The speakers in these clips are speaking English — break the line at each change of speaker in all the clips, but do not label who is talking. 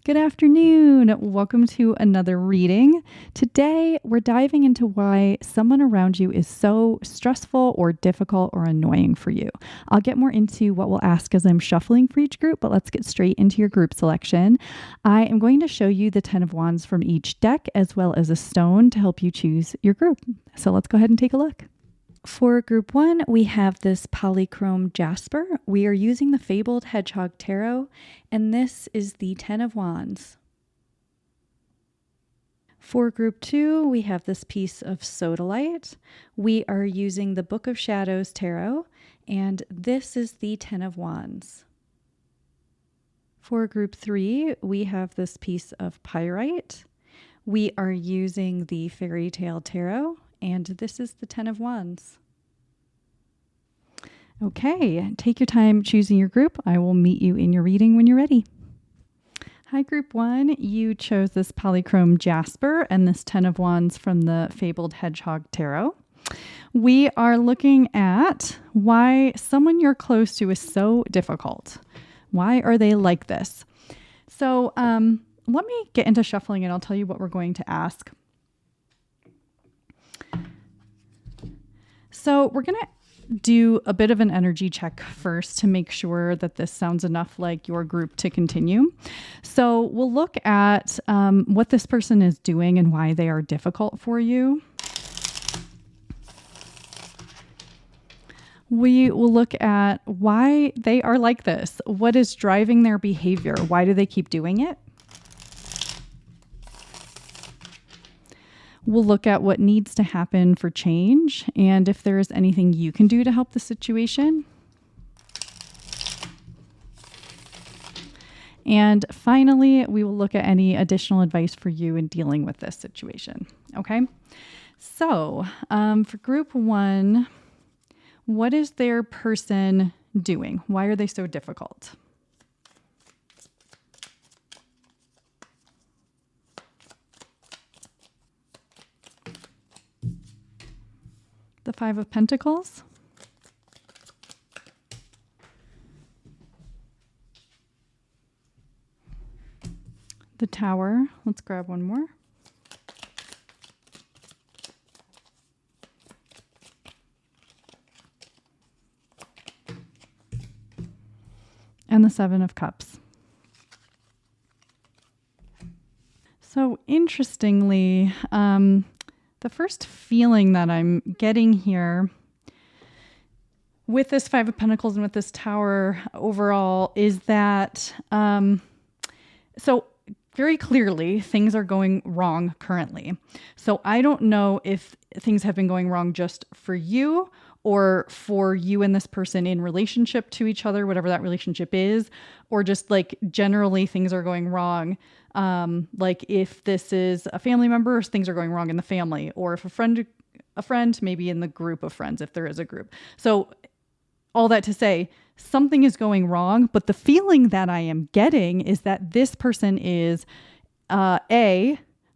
Good afternoon. Welcome to another reading. Today, we're diving into why someone around you is so stressful or difficult or annoying for you. I'll get more into what we'll ask as I'm shuffling for each group, but let's get straight into your group selection. I am going to show you the 10 of Wands from each deck, as well as a stone to help you choose your group. So let's go ahead and take a look. For group 1, we have this polychrome jasper. We are using the Fabled Hedgehog Tarot, and this is the 10 of Wands. For group 2, we have this piece of sodalite. We are using the Book of Shadows Tarot, and this is the 10 of Wands. For group 3, we have this piece of pyrite. We are using the Fairy Tale Tarot, and this is the 10 of Wands. Okay, take your time choosing your group. I will meet you in your reading when you're ready. Hi, group 1. You chose this polychrome jasper and this 10 of Wands from the Fabled Hedgehog Tarot. We are looking at why someone you're close to is so difficult. Why are they like this? So let me get into shuffling and I'll tell you what we're going to ask. So we're going to do a bit of an energy check first to make sure that this sounds enough like your group to continue. So we'll look at what this person is doing and why they are difficult for you. We will look at why they are like this. What is driving their behavior? Why do they keep doing it? We'll look at what needs to happen for change and if there is anything you can do to help the situation. And finally, we will look at any additional advice for you in dealing with this situation. Okay, so for group 1, what is their person doing? Why are they so difficult? The 5 of Pentacles. The Tower. Let's grab one more. And the 7 of Cups. So interestingly, the first feeling that I'm getting here with this 5 of Pentacles and with this Tower overall is that, so very clearly things are going wrong currently. So I don't know if things have been going wrong just for you or for you and this person in relationship to each other, whatever that relationship is, or just like generally things are going wrong. Like if this is a family member, things are going wrong in the family, or if a friend, maybe in the group of friends, if there is a group. So all that to say, something is going wrong, but the feeling that I am getting is that this person is,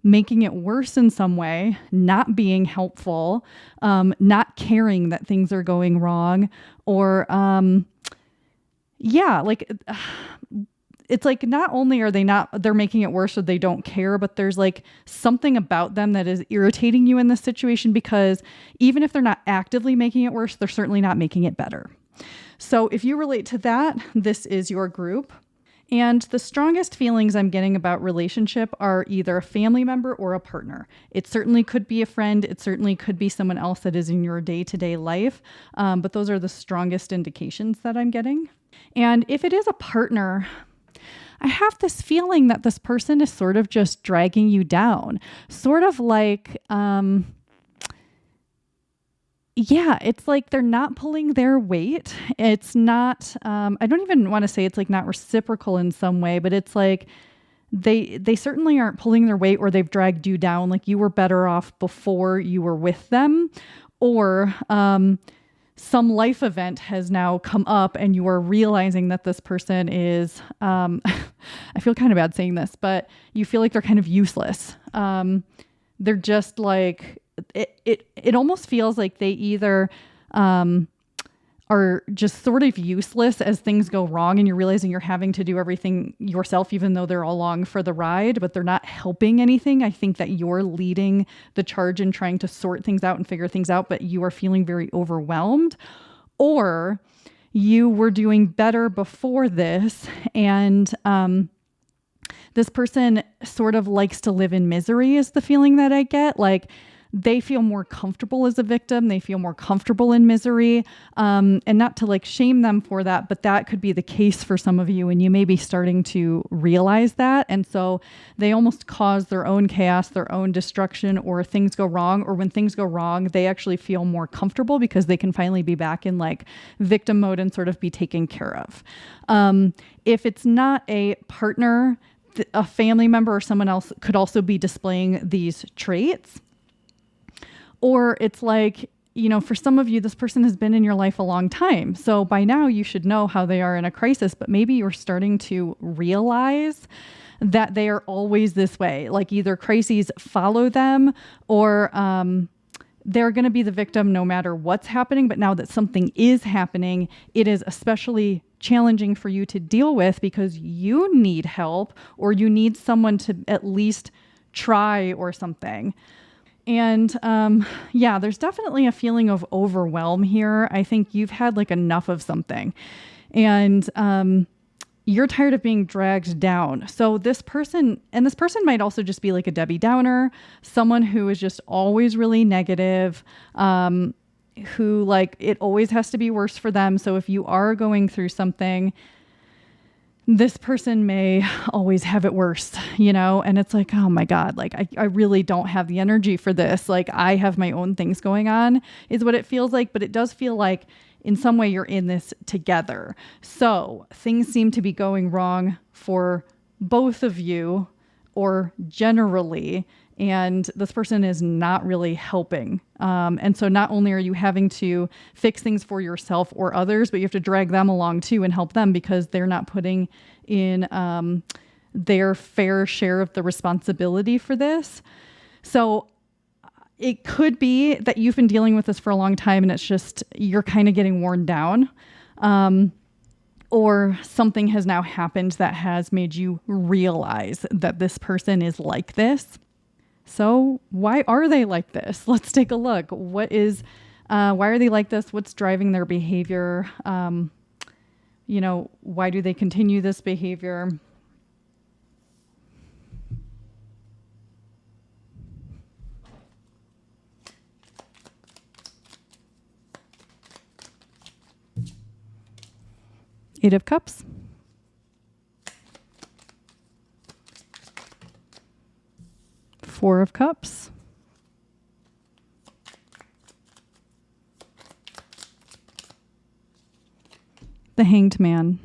making it worse in some way, not being helpful, not caring that things are going wrong, or, it's like not only are they're making it worse or they don't care, but there's like something about them that is irritating you in this situation because even if they're not actively making it worse, they're certainly not making it better. So if you relate to that, this is your group. And the strongest feelings I'm getting about relationship are either a family member or a partner. It certainly could be a friend. It certainly could be someone else that is in your day-to-day life. But those are the strongest indications that I'm getting. And if it is a partner, I have this feeling that this person is sort of just dragging you down, sort of like, it's like they're not pulling their weight. It's not, I don't even want to say it's like not reciprocal in some way, but it's like they certainly aren't pulling their weight or they've dragged you down. Like you were better off before you were with them, or, some life event has now come up and you are realizing that this person is, I feel kind of bad saying this, but you feel like they're kind of useless. They're just like, it almost feels like they either are just sort of useless as things go wrong and you're realizing you're having to do everything yourself, even though they're along for the ride, but they're not helping anything. I think that you're leading the charge in trying to sort things out and figure things out, but you are feeling very overwhelmed. Or you were doing better before this, and this person sort of likes to live in misery is the feeling that I get. Like, they feel more comfortable as a victim. They feel more comfortable in misery. And not to like shame them for that, but that could be the case for some of you. And you may be starting to realize that. And so they almost cause their own chaos, their own destruction, or things go wrong. Or when things go wrong, they actually feel more comfortable because they can finally be back in like victim mode and sort of be taken care of. If it's not a partner, a family member or someone else could also be displaying these traits. Or it's like, for some of you, this person has been in your life a long time. So by now you should know how they are in a crisis, but maybe you're starting to realize that they are always this way. Like either crises follow them or they're going to be the victim no matter what's happening. But now that something is happening, it is especially challenging for you to deal with because you need help or you need someone to at least try or something. And there's definitely a feeling of overwhelm here. I think you've had like enough of something and you're tired of being dragged down. So this person might also just be like a Debbie Downer, someone who is just always really negative, who like it always has to be worse for them. So if you are going through something, this person may always have it worse, and it's like, oh my God, like I really don't have the energy for this. Like I have my own things going on is what it feels like, but it does feel like in some way you're in this together. So things seem to be going wrong for both of you or generally, and this person is not really helping. And so not only are you having to fix things for yourself or others, but you have to drag them along too and help them because they're not putting in their fair share of the responsibility for this. So it could be that you've been dealing with this for a long time and it's just you're kind of getting worn down. Or something has now happened that has made you realize that this person is like this. So why are they like this? Let's take a look. Why are they like this? What's driving their behavior? Why do they continue this behavior? Eight of Cups. Four of Cups. The Hanged Man.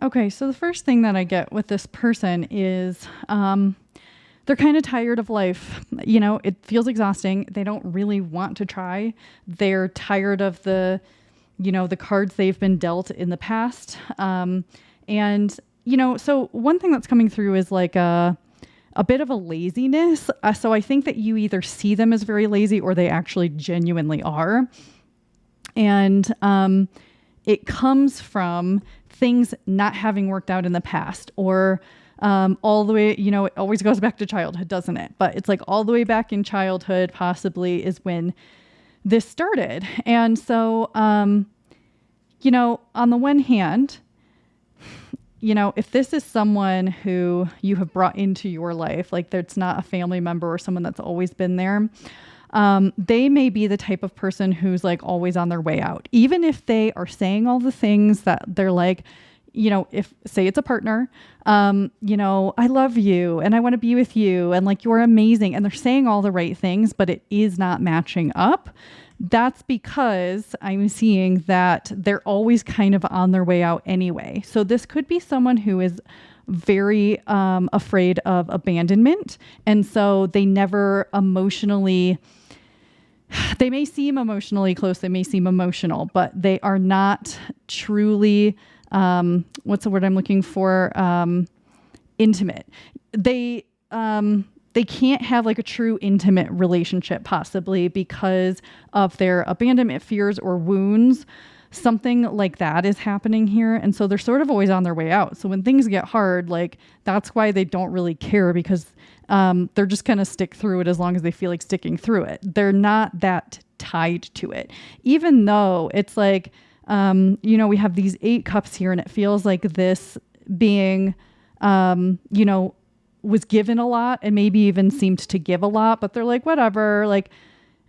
Okay, so the first thing that I get with this person is they're kind of tired of life. It feels exhausting. They don't really want to try. They're tired of the cards they've been dealt in the past. So one thing that's coming through is like a bit of a laziness. So I think that you either see them as very lazy or they actually genuinely are. And it comes from things not having worked out in the past or all the way, it always goes back to childhood, doesn't it? But it's like all the way back in childhood possibly is when this started. And so, on the one hand, if this is someone who you have brought into your life, like that's not a family member or someone that's always been there, they may be the type of person who's like always on their way out. Even if they are saying all the things that they're like, if say it's a partner, I love you and I want to be with you and like, you're amazing. And they're saying all the right things, but it is not matching up. That's because I'm seeing that they're always kind of on their way out anyway. So this could be someone who is very afraid of abandonment. And so they never they may seem emotionally close. They may seem emotional, but they are not truly, what's the word I'm looking for? Intimate. they can't have like a true intimate relationship, possibly because of their abandonment fears or wounds. Something like that is happening here. And so they're sort of always on their way out. So when things get hard, like that's why they don't really care, because they're just going to stick through it as long as they feel like sticking through it. They're not that tied to it, even though it's like, we have these 8 cups here, and it feels like this being, was given a lot and maybe even seemed to give a lot, but they're like, whatever, like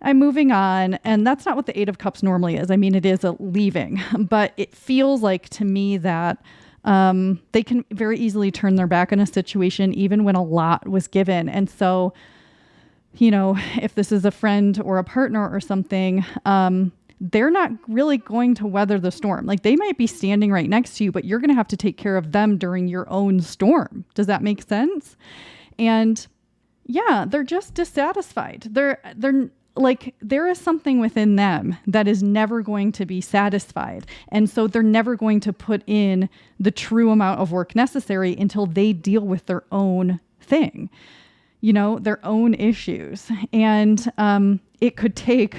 I'm moving on. And that's not what the 8 of Cups normally is. I mean, it is a leaving, but it feels like to me that they can very easily turn their back on a situation, even when a lot was given. And so, if this is a friend or a partner or something, they're not really going to weather the storm. Like they might be standing right next to you, but you're going to have to take care of them during your own storm. Does that make sense? And yeah, they're just dissatisfied. They're like, there is something within them that is never going to be satisfied. And so they're never going to put in the true amount of work necessary until they deal with their own thing, their own issues. And it could take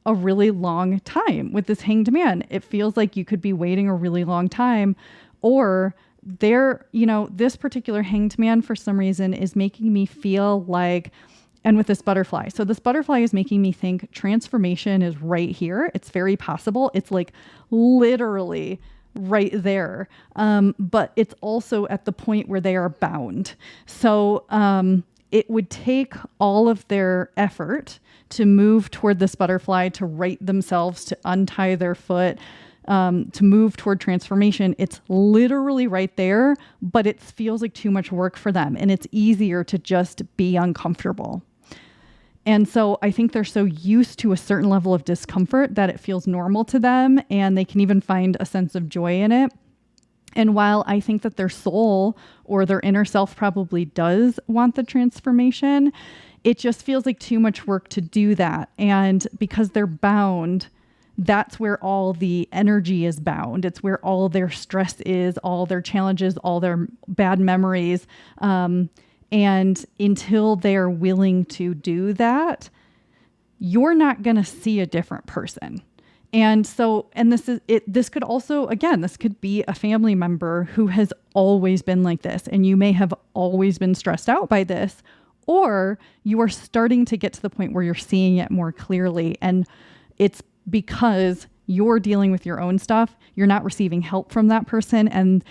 a really long time with this Hanged Man. It feels like you could be waiting a really long time, or this particular Hanged Man for some reason is making me feel like, and with this butterfly. So this butterfly is making me think transformation is right here. It's very possible. It's like literally right there. But it's also at the point where they are bound. So it would take all of their effort to move toward this butterfly, to right themselves, to untie their foot, to move toward transformation. It's literally right there, but it feels like too much work for them. And it's easier to just be uncomfortable. And so I think they're so used to a certain level of discomfort that it feels normal to them, and they can even find a sense of joy in it. And while I think that their soul or their inner self probably does want the transformation, it just feels like too much work to do that. And because they're bound, that's where all the energy is bound. It's where all their stress is, all their challenges, all their bad memories. And until they're willing to do that, you're not going to see a different person. And so, and this is it, this could also, again, this could be a family member who has always been like this, and you may have always been stressed out by this, or you are starting to get to the point where you're seeing it more clearly. And it's because you're dealing with your own stuff. You're not receiving help from that person. And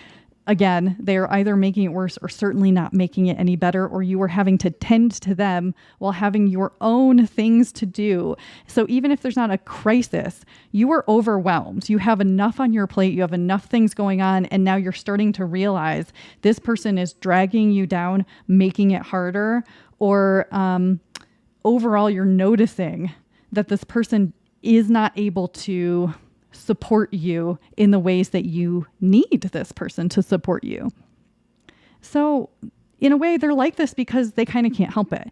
again, they're either making it worse or certainly not making it any better, or you are having to tend to them while having your own things to do. So even if there's not a crisis, you are overwhelmed. You have enough on your plate. You have enough things going on. And now you're starting to realize this person is dragging you down, making it harder, or overall, you're noticing that this person is not able to support you in the ways that you need this person to support you. So in a way, they're like this because they kind of can't help it.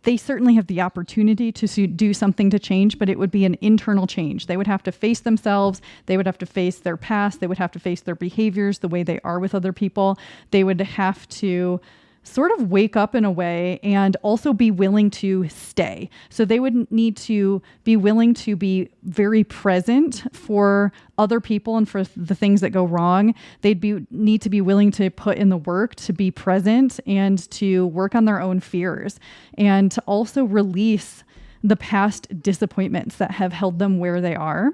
They certainly have the opportunity to do something to change, but it would be an internal change. They would have to face themselves. They would have to face their past. They would have to face their behaviors, the way they are with other people. They would have to sort of wake up in a way and also be willing to stay. So they would need to be willing to be very present for other people and for the things that go wrong. They'd need to be willing to put in the work to be present and to work on their own fears, and to also release the past disappointments that have held them where they are.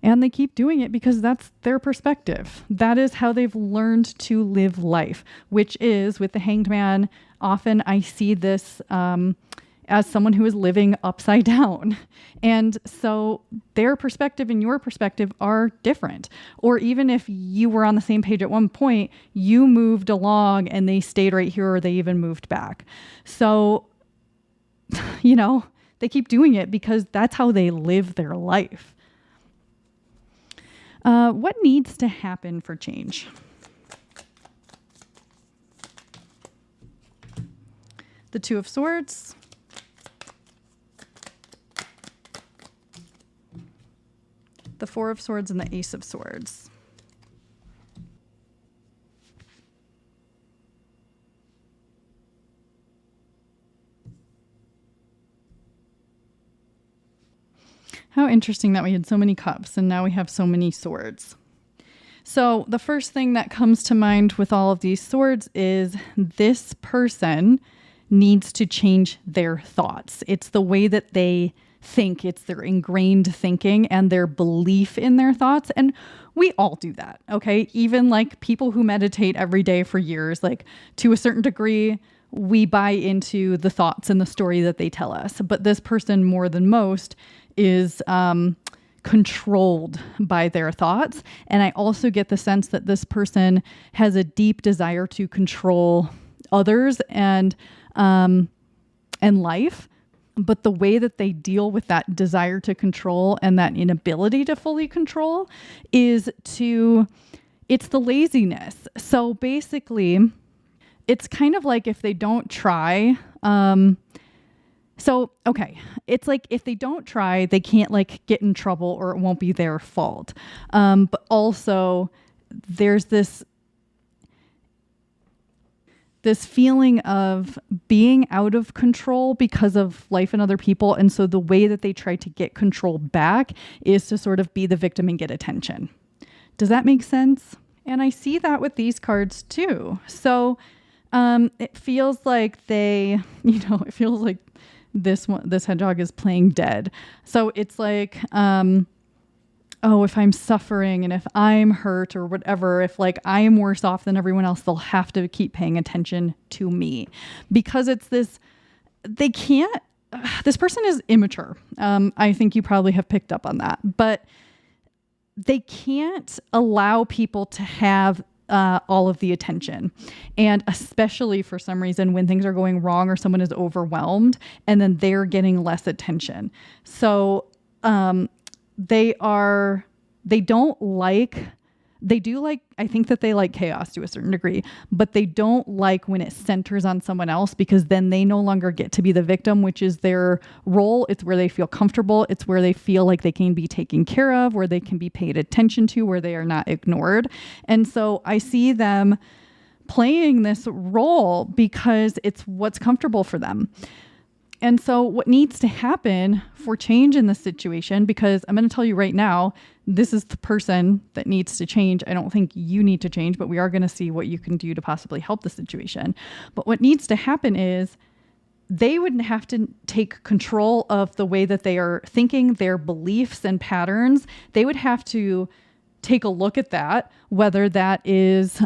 And they keep doing it because that's their perspective. That is how they've learned to live life, which is, with the Hanged Man, often I see this as someone who is living upside down. And so their perspective and your perspective are different. Or even if you were on the same page at one point, you moved along and they stayed right here, or they even moved back. So, they keep doing it because that's how they live their life. What needs to happen for change? The Two of Swords. The Four of Swords and the Ace of Swords. How interesting that we had so many cups and now we have so many swords. So the first thing that comes to mind with all of these swords is this person needs to change their thoughts. It's the way that they think. It's their ingrained thinking and their belief in their thoughts. And we all do that, okay? Even like people who meditate every day for years, like to a certain degree, we buy into the thoughts and the story that they tell us. But this person, more than most, is controlled by their thoughts. And I also get the sense that this person has a deep desire to control others and life. But the way that they deal with that desire to control and that inability to fully control is it's the laziness. So basically, it's kind of like if they don't try, it's like if they don't try, they can't like get in trouble or it won't be their fault. But also there's this feeling of being out of control because of life and other people. And so the way that they try to get control back is to sort of be the victim and get attention. Does that make sense? And I see that with these cards too. So it feels like it feels like this hedgehog is playing dead. So it's like, if I'm suffering and if I'm hurt or whatever, if like I'm worse off than everyone else, they'll have to keep paying attention to me because it's this person is immature. I think you probably have picked up on that, but they can't allow people to have all of the attention. And especially for some reason when things are going wrong or someone is overwhelmed and then they're getting less attention. So, I think that they like chaos to a certain degree, but they don't like when it centers on someone else because then they no longer get to be the victim, which is their role. It's where they feel comfortable. It's where they feel like they can be taken care of, where they can be paid attention to, where they are not ignored. And so I see them playing this role because it's what's comfortable for them. And so what needs to happen for change in this situation, because I'm going to tell you right now, this is the person that needs to change. I don't think you need to change, but we are going to see what you can do to possibly help the situation. But what needs to happen is they would have to take control of the way that they are thinking, their beliefs and patterns. They would have to take a look at that, whether that is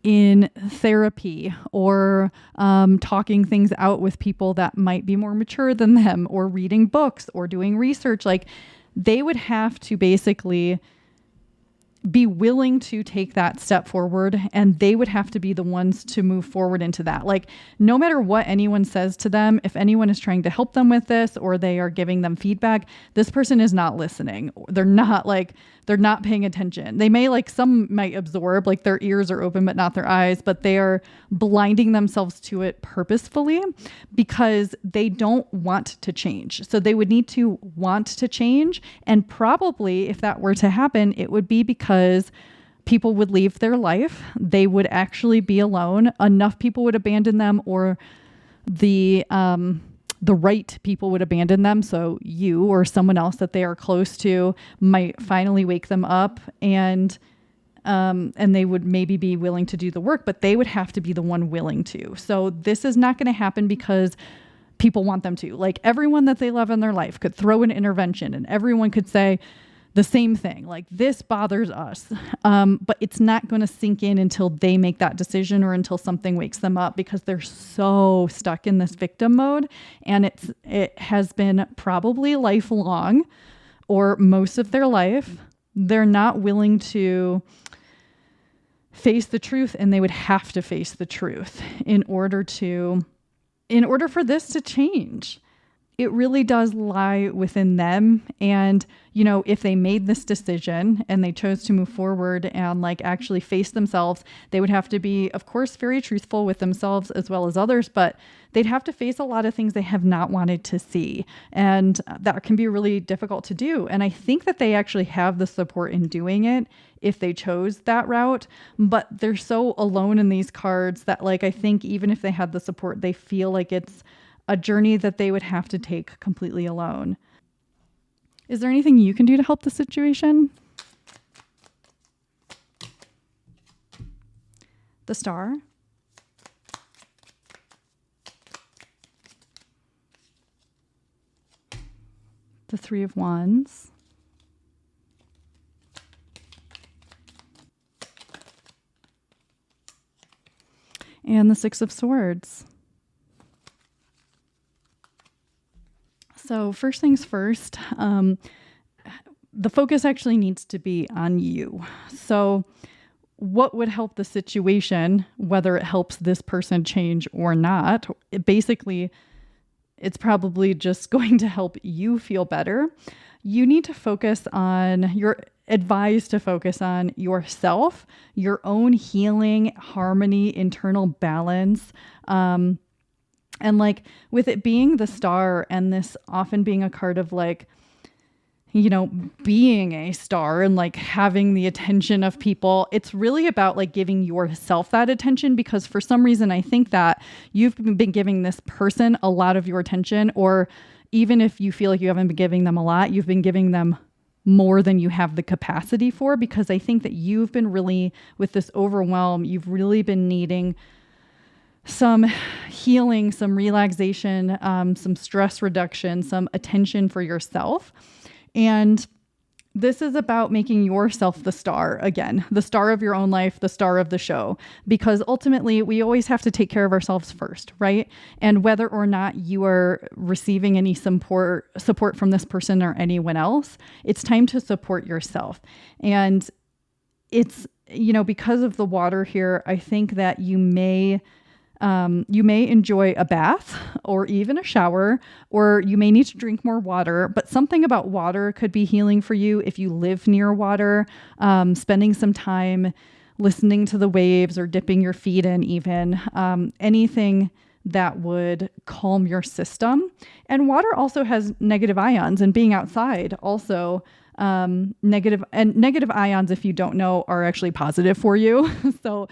in therapy or talking things out with people that might be more mature than them or reading books or doing research. Like they would have to basically be willing to take that step forward and they would have to be the ones to move forward into that. Like no matter what anyone says to them, if anyone is trying to help them with this or they are giving them feedback, this person is not listening. They're not paying attention. They may some might absorb, like their ears are open, but not their eyes, but they are blinding themselves to it purposefully because they don't want to change. So they would need to want to change. And probably if that were to happen, it would be because people would leave their life. They would actually be alone. Enough people would abandon them or the right people would abandon them. So you or someone else that they are close to might finally wake them up and they would maybe be willing to do the work, but they would have to be the one willing to. So this is not going to happen because people want them to. Like everyone that they love in their life could throw an intervention and everyone could say the same thing, like this bothers us. But it's not going to sink in until they make that decision or until something wakes them up because they're so stuck in this victim mode. And it has been probably lifelong or most of their life. They're not willing to face the truth and they would have to face the truth in order for this to change. It really does lie within them. And, if they made this decision and they chose to move forward and actually face themselves, they would have to be, of course, very truthful with themselves as well as others, but they'd have to face a lot of things they have not wanted to see. And that can be really difficult to do. And I think that they actually have the support in doing it if they chose that route, but they're so alone in these cards that I think even if they had the support, they feel like it's a journey that they would have to take completely alone. Is there anything you can do to help the situation? The Star. The Three of Wands. And the Six of Swords. So first things first, the focus actually needs to be on you. So what would help the situation, whether it helps this person change or not, it's probably just going to help you feel better. You need to focus on, you're advised to focus on yourself, your own healing, harmony, internal balance. And like with it being the Star and this often being a card of like, you know, being a star and like having the attention of people, it's really about like giving yourself that attention, because for some reason I think that you've been giving this person a lot of your attention, or even if you feel like you haven't been giving them a lot, you've been giving them more than you have the capacity for, because I think that you've been really, with this overwhelm, you've really been needing some healing, some relaxation, some stress reduction, some attention for yourself. And this is about making yourself the star again, the star of your own life, the star of the show, because ultimately we always have to take care of ourselves first, right? And whether or not you are receiving any support from this person or anyone else, it's time to support yourself. And it's, you know, because of the water here, I think that you may enjoy a bath or even a shower, or you may need to drink more water, but something about water could be healing for you if you live near water, spending some time listening to the waves or dipping your feet in even, anything that would calm your system. And water also has negative ions, and being outside also negative ions, if you don't know, are actually positive for you. So,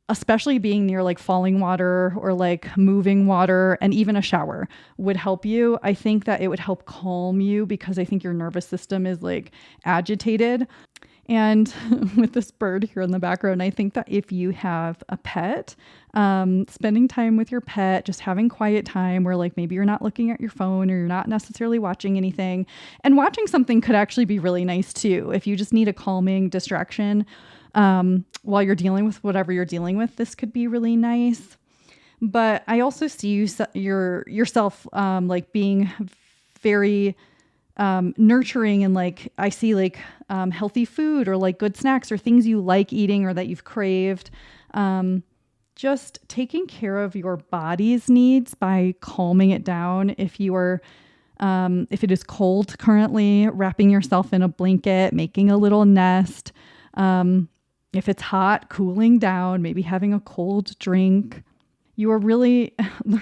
especially being near like falling water or like moving water, and even a shower would help you. I think that it would help calm you, because I think your nervous system is like agitated. And with this bird here in the background, I think that if you have a pet, spending time with your pet, just having quiet time where like maybe you're not looking at your phone or you're not necessarily watching anything, and watching something could actually be really nice too. If you just need a calming distraction, while you're dealing with whatever you're dealing with, this could be really nice. But I also see yourself like being very nurturing, and like I see like healthy food or like good snacks or things you like eating or that you've craved. Just taking care of your body's needs by calming it down. If it is cold currently, wrapping yourself in a blanket, making a little nest. If it's hot, cooling down, maybe having a cold drink. There's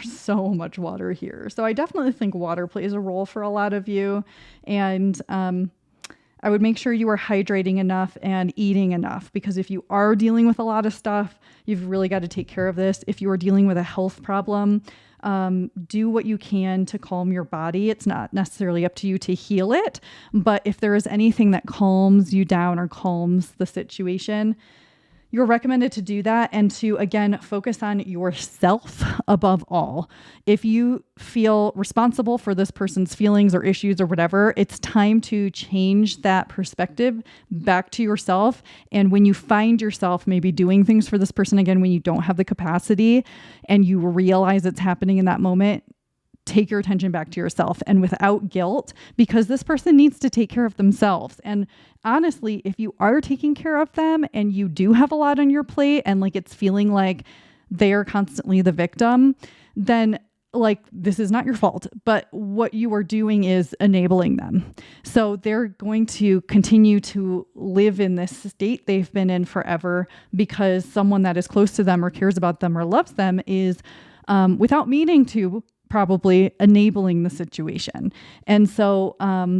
so much water here. So I definitely think water plays a role for a lot of you. And I would make sure you are hydrating enough and eating enough, because if you are dealing with a lot of stuff, you've really got to take care of this. If you are dealing with a health problem, do what you can to calm your body. It's not necessarily up to you to heal it, but if there is anything that calms you down or calms the situation, you're recommended to do that, and to, again, focus on yourself above all. If you feel responsible for this person's feelings or issues or whatever, it's time to change that perspective back to yourself. And when you find yourself maybe doing things for this person again, when you don't have the capacity and you realize it's happening in that moment, take your attention back to yourself, and without guilt, because this person needs to take care of themselves. And honestly, if you are taking care of them and you do have a lot on your plate and like it's feeling like they are constantly the victim, then like this is not your fault, but what you are doing is enabling them. So they're going to continue to live in this state they've been in forever, because someone that is close to them or cares about them or loves them is, without meaning to, probably enabling the situation. And so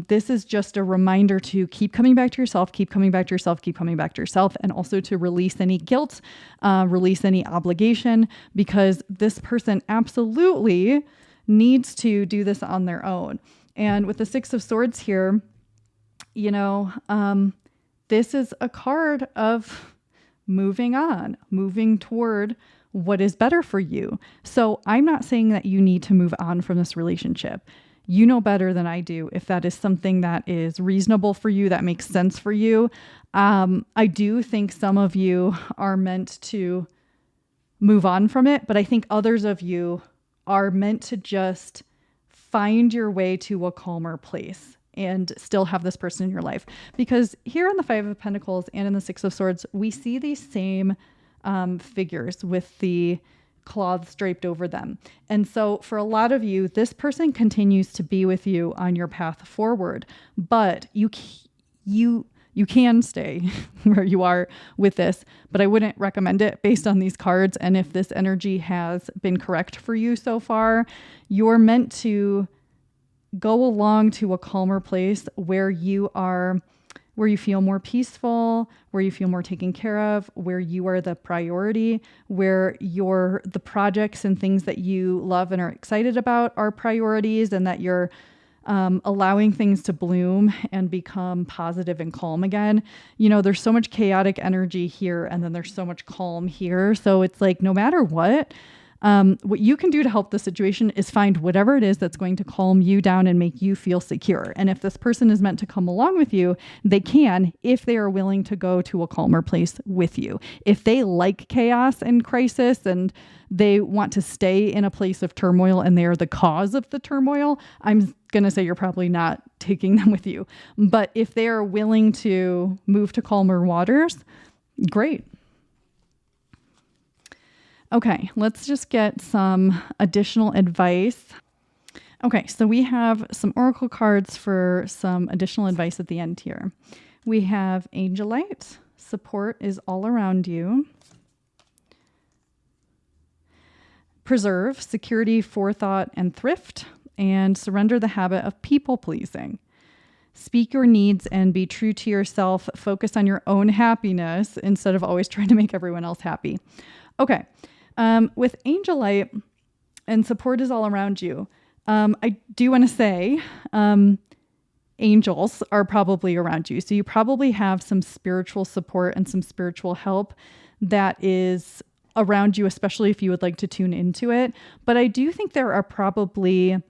this is just a reminder to keep coming back to yourself, keep coming back to yourself, keep coming back to yourself, and also to release any guilt, release any obligation, because this person absolutely needs to do this on their own. And with the Six of Swords here, this is a card of moving on, moving toward what is better for you. So I'm not saying that you need to move on from this relationship. You know better than I do if that is something that is reasonable for you, that makes sense for you. I do think some of you are meant to move on from it, but I think others of you are meant to just find your way to a calmer place and still have this person in your life. Because here in the Five of Pentacles and in the Six of Swords, we see these same figures with the cloths draped over them. And so for a lot of you, this person continues to be with you on your path forward, but you can stay where you are with this, but I wouldn't recommend it based on these cards. And if this energy has been correct for you so far, you're meant to go along to a calmer place where you feel more peaceful, where you feel more taken care of, where you are the priority, where the projects and things that you love and are excited about are priorities, and that you're allowing things to bloom and become positive and calm again. There's so much chaotic energy here, and then there's so much calm here. So it's like, no matter what you can do to help the situation is find whatever it is that's going to calm you down and make you feel secure. And if this person is meant to come along with you, they can, if they are willing to go to a calmer place with you. If they like chaos and crisis and they want to stay in a place of turmoil and they are the cause of the turmoil, I'm going to say you're probably not taking them with you. But if they are willing to move to calmer waters, great. Okay, let's just get some additional advice. Okay, so we have some oracle cards for some additional advice at the end here. We have Angelite. Support is all around you. Preserve, security, forethought, and thrift. And surrender the habit of people pleasing. Speak your needs and be true to yourself. Focus on your own happiness instead of always trying to make everyone else happy. Okay. With Angelite and support is all around you. I do want to say, angels are probably around you. So you probably have some spiritual support and some spiritual help that is around you, especially if you would like to tune into it. But I do think there are probably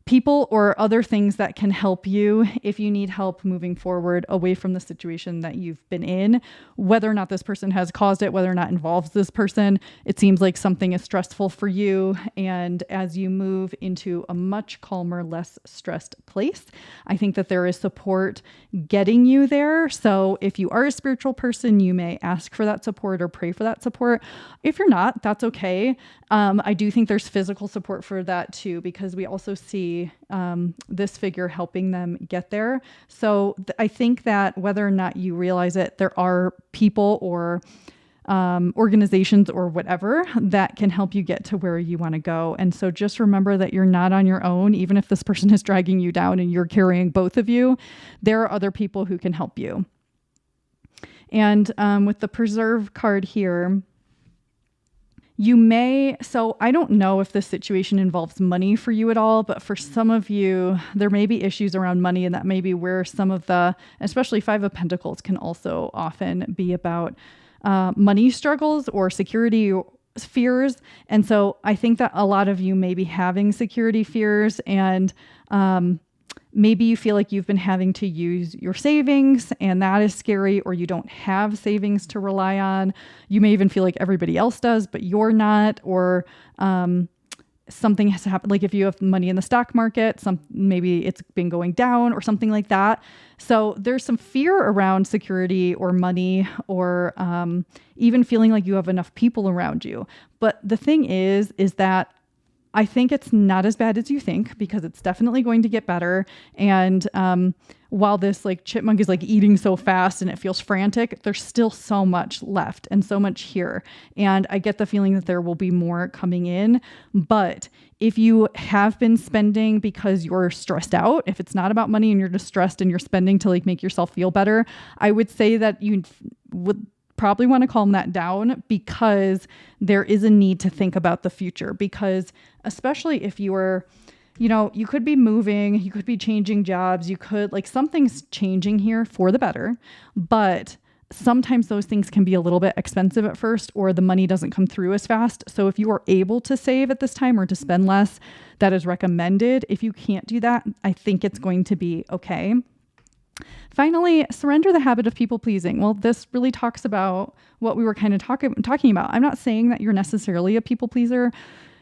people or other things that can help you if you need help moving forward away from the situation that you've been in, whether or not this person has caused it, whether or not involves this person. It seems like something is stressful for you. And as you move into a much calmer, less stressed place, I think that there is support getting you there. So if you are a spiritual person, you may ask for that support or pray for that support. If you're not, that's okay. I do think there's physical support for that too, because we also see this figure helping them get there. So I think that whether or not you realize it, there are people or organizations or whatever that can help you get to where you want to go. And so just remember that you're not on your own. Even if this person is dragging you down and you're carrying both of you, there are other people who can help you. And with the preserve card here, so I don't know if this situation involves money for you at all, but for some of you, there may be issues around money, and that may be where some of especially Five of Pentacles can also often be about money struggles or security fears. And so I think that a lot of you may be having security fears, and maybe you feel like you've been having to use your savings and that is scary, or you don't have savings to rely on. You may even feel like everybody else does, but you're not, or something has happened. Like if you have money in the stock market, maybe it's been going down or something like that. So there's some fear around security or money, or even feeling like you have enough people around you. But the thing is that I think it's not as bad as you think, because it's definitely going to get better. And while this chipmunk is eating so fast and it feels frantic, there's still so much left and so much here. And I get the feeling that there will be more coming in. But if you have been spending because you're stressed out, if it's not about money and you're just stressed and you're spending to make yourself feel better, I would say that you would probably want to calm that down, because there is a need to think about the future. Because especially if you are You could be moving, you could be changing jobs, you could like something's changing here for the better, but sometimes those things can be a little bit expensive at first, or the money doesn't come through as fast. So if you are able to save at this time or to spend less, that is recommended. If you can't do that, I think it's going to be okay. Finally, surrender the habit of people pleasing. Well, this really talks about what we were kind of talking about. I'm not saying that you're necessarily a people pleaser.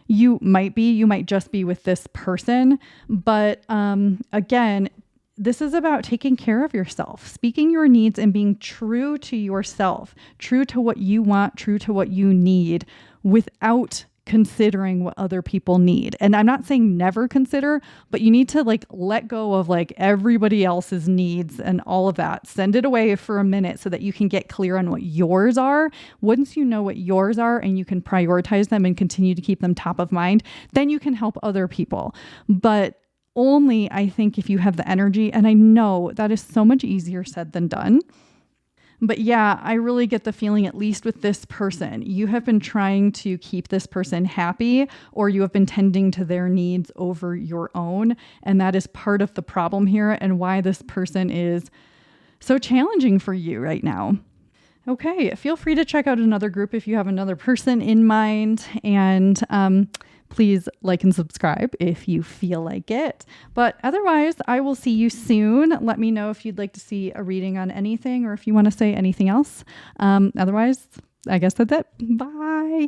You might just be with this person. But again, this is about taking care of yourself, speaking your needs and being true to yourself, true to what you want, true to what you need without considering what other people need. And I'm not saying never consider, but you need to like let go of like everybody else's needs and all of that. Send it away for a minute so that you can get clear on what yours are. Once you know what yours are and you can prioritize them and continue to keep them top of mind, then you can help other people. But only, I think, if you have the energy. And I know that is so much easier said than done. But yeah, I really get the feeling, at least with this person, you have been trying to keep this person happy, or you have been tending to their needs over your own. And that is part of the problem here and why this person is so challenging for you right now. Okay, feel free to check out another group if you have another person in mind. And please like and subscribe if you feel like it. But otherwise, I will see you soon. Let me know if you'd like to see a reading on anything or if you want to say anything else. Otherwise, I guess that's it. Bye.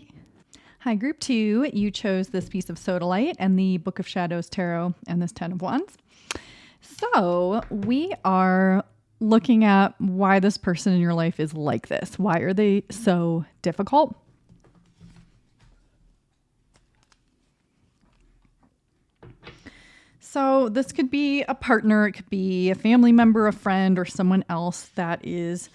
Hi, group 2. You chose this piece of Sodalite and the Book of Shadows Tarot and this 10 of Wands. So we are looking at why this person in your life is like this. Why are they so difficult? So this could be a partner, it could be a family member, a friend, or someone else that is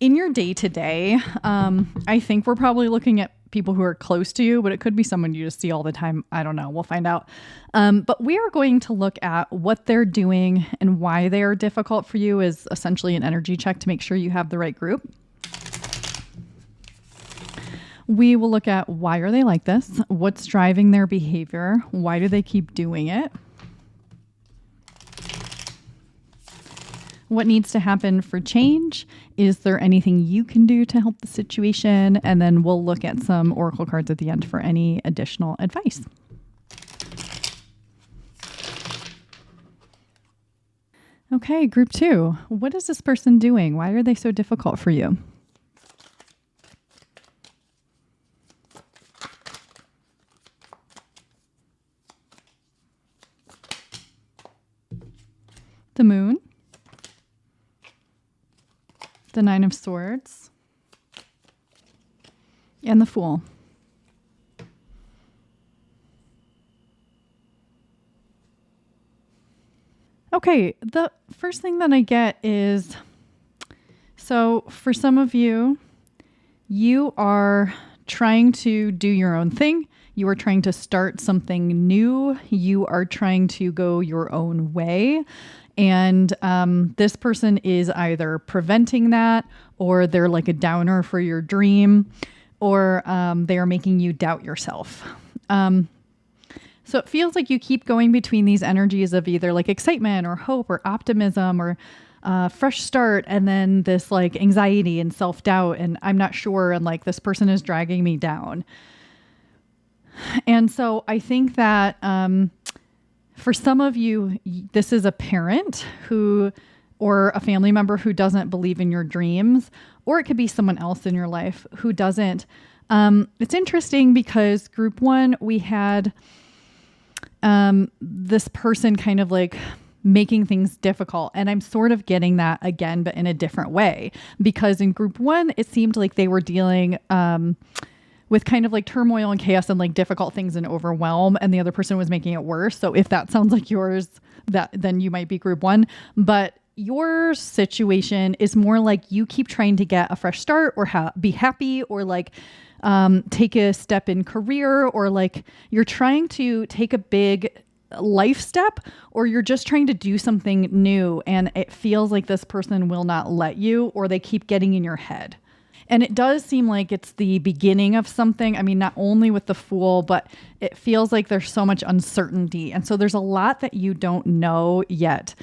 in your day-to-day. I think we're probably looking at people who are close to you, but it could be someone you just see all the time. I don't know. We'll find out. But we are going to look at what they're doing and why they are difficult for you is essentially an energy check to make sure you have the right group. We will look at why are they like this? What's driving their behavior? Why do they keep doing it? What needs to happen for change? Is there anything you can do to help the situation? And then we'll look at some oracle cards at the end for any additional advice. Okay, group 2. What is this person doing? Why are they so difficult for you? The Moon. The 9 of Swords, and the Fool. Okay, the first thing that I get is, so for some of you, you are trying to do your own thing. You are trying to start something new. You are trying to go your own way. And this person is either preventing that, or they're like a downer for your dream, or they are making you doubt yourself. So it feels like you keep going between these energies of either like excitement or hope or optimism or fresh start, and then this like anxiety and self-doubt, and I'm not sure, and like this person is dragging me down. And so I think that for some of you, this is a parent who, or a family member who doesn't believe in your dreams, or it could be someone else in your life who doesn't. It's interesting because group 1, we had this person kind of like making things difficult. And I'm sort of getting that again, but in a different way, because in group 1, it seemed like they were dealing with kind of like turmoil and chaos and like difficult things and overwhelm, and the other person was making it worse. So if that sounds like yours, then you might be group 1. But your situation is more like you keep trying to get a fresh start or be happy, or like take a step in career, or like you're trying to take a big life step, or you're just trying to do something new, and it feels like this person will not let you, or they keep getting in your head. And it does seem like it's the beginning of something. I mean, not only with the Fool, but it feels like there's so much uncertainty. And so there's a lot that you don't know yet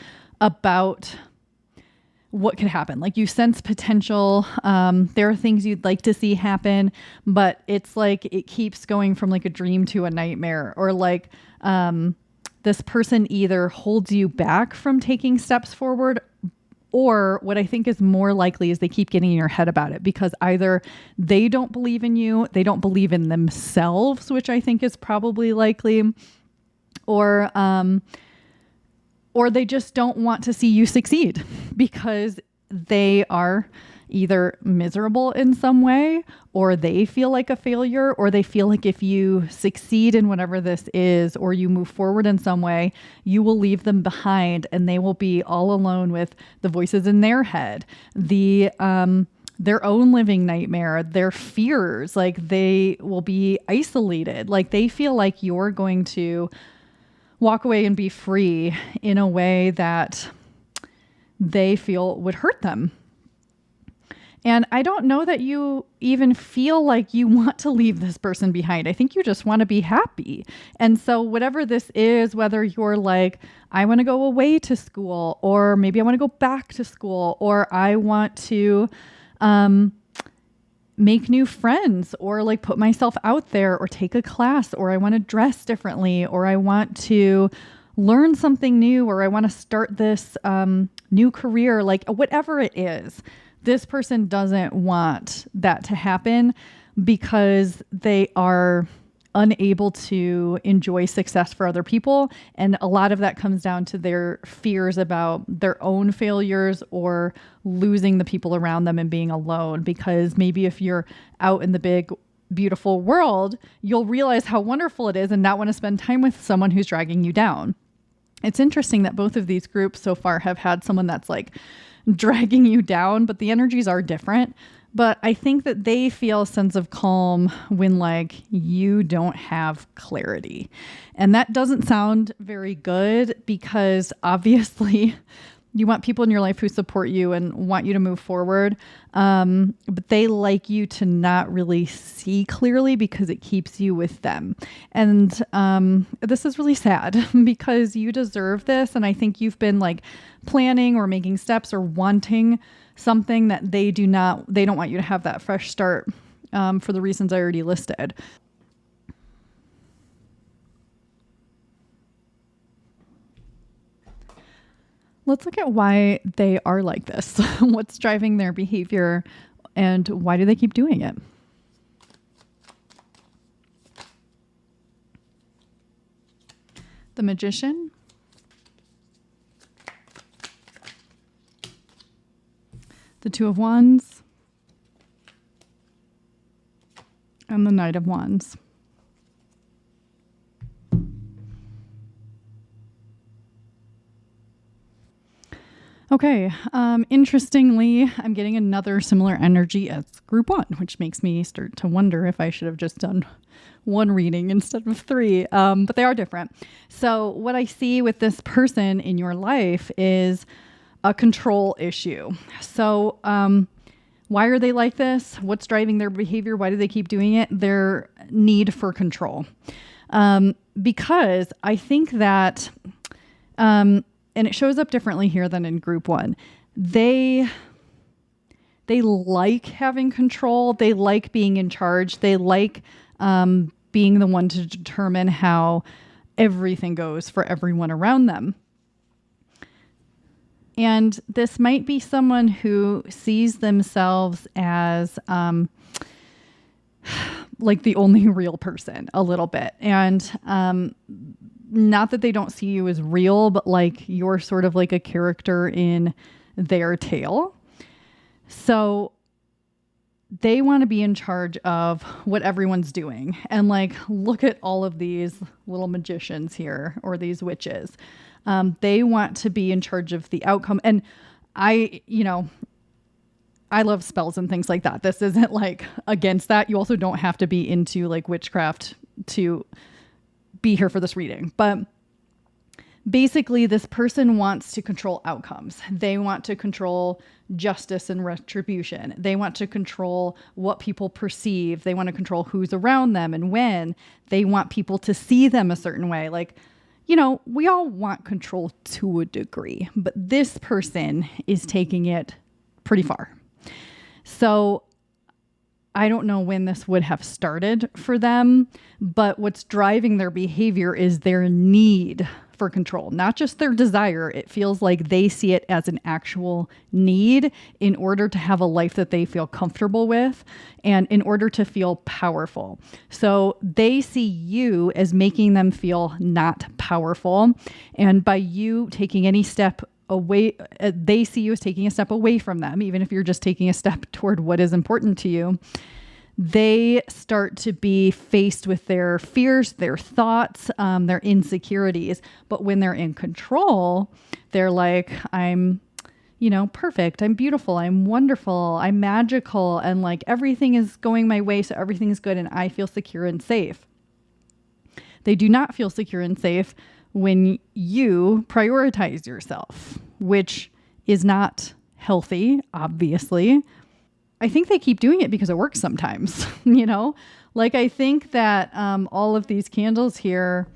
about what could happen. Like you sense potential. There are things you'd like to see happen, but it's like it keeps going from like a dream to a nightmare, or like this person either holds you back from taking steps forward, or what I think is more likely is they keep getting in your head about it, because either they don't believe in you, they don't believe in themselves, which I think is probably likely, or they just don't want to see you succeed because they are either miserable in some way, or they feel like a failure, or they feel like if you succeed in whatever this is, or you move forward in some way, you will leave them behind and they will be all alone with the voices in their head, their own living nightmare, their fears. Like they will be isolated. Like they feel like you're going to walk away and be free in a way that they feel would hurt them. And I don't know that you even feel like you want to leave this person behind. I think you just want to be happy. And so whatever this is, whether you're like, I want to go away to school, or maybe I want to go back to school, or I want to make new friends, or like put myself out there, or take a class, or I want to dress differently, or I want to learn something new, or I want to start this new career, like whatever it is, this person doesn't want that to happen because they are unable to enjoy success for other people. And a lot of that comes down to their fears about their own failures or losing the people around them and being alone. Because maybe if you're out in the big, beautiful world, you'll realize how wonderful it is and not want to spend time with someone who's dragging you down. It's interesting that both of these groups so far have had someone that's like dragging you down, but the energies are different. But I think that they feel a sense of calm when like you don't have clarity. And that doesn't sound very good, because obviously you want people in your life who support you and want you to move forward. But they like you to not really see clearly because it keeps you with them. And this is really sad because you deserve this. And I think you've been like planning or making steps or wanting something that they don't want you to have that fresh start for the reasons I already listed. Let's look at why they are like this. What's driving their behavior and why do they keep doing it? The Magician, the Two of Wands, and the Knight of Wands. Okay, interestingly, I'm getting another similar energy as group one, which makes me start to wonder if I should have just done one reading instead of three, but they are different. So what I see with this person in your life is a control issue. So why are they like this? What's driving their behavior? Why do they keep doing it? Their need for control. Because I think that... and it shows up differently here than in group one. They like having control. They like being in charge. They like being the one to determine how everything goes for everyone around them. And this might be someone who sees themselves as like the only real person a little bit. And not that they don't see you as real, but like you're sort of like a character in their tale. So they want to be in charge of what everyone's doing. And like, look at all of these little magicians here, or these witches. They want to be in charge of the outcome. And I love spells and things like that. This isn't like against that. You also don't have to be into like witchcraft to be here for this reading, but basically this person wants to control outcomes. They want to control justice and retribution. They want to control what people perceive. They want to control who's around them and when. They want people to see them a certain way. Like, we all want control to a degree, but this person is taking it pretty far. So I don't know when this would have started for them, but what's driving their behavior is their need for control, not just their desire. It feels like they see it as an actual need in order to have a life that they feel comfortable with and in order to feel powerful. So they see you as making them feel not powerful. And by you taking any step away, they see you as taking a step away from them, even if you're just taking a step toward what is important to you. They start to be faced with their fears, their thoughts, their insecurities. But when they're in control, they're like, I'm, perfect. I'm beautiful. I'm wonderful. I'm magical. And like everything is going my way. So everything is good. And I feel secure and safe. They do not feel secure and safe when you prioritize yourself, which is not healthy, obviously. I think they keep doing it because it works sometimes, Like I think that all of these candles here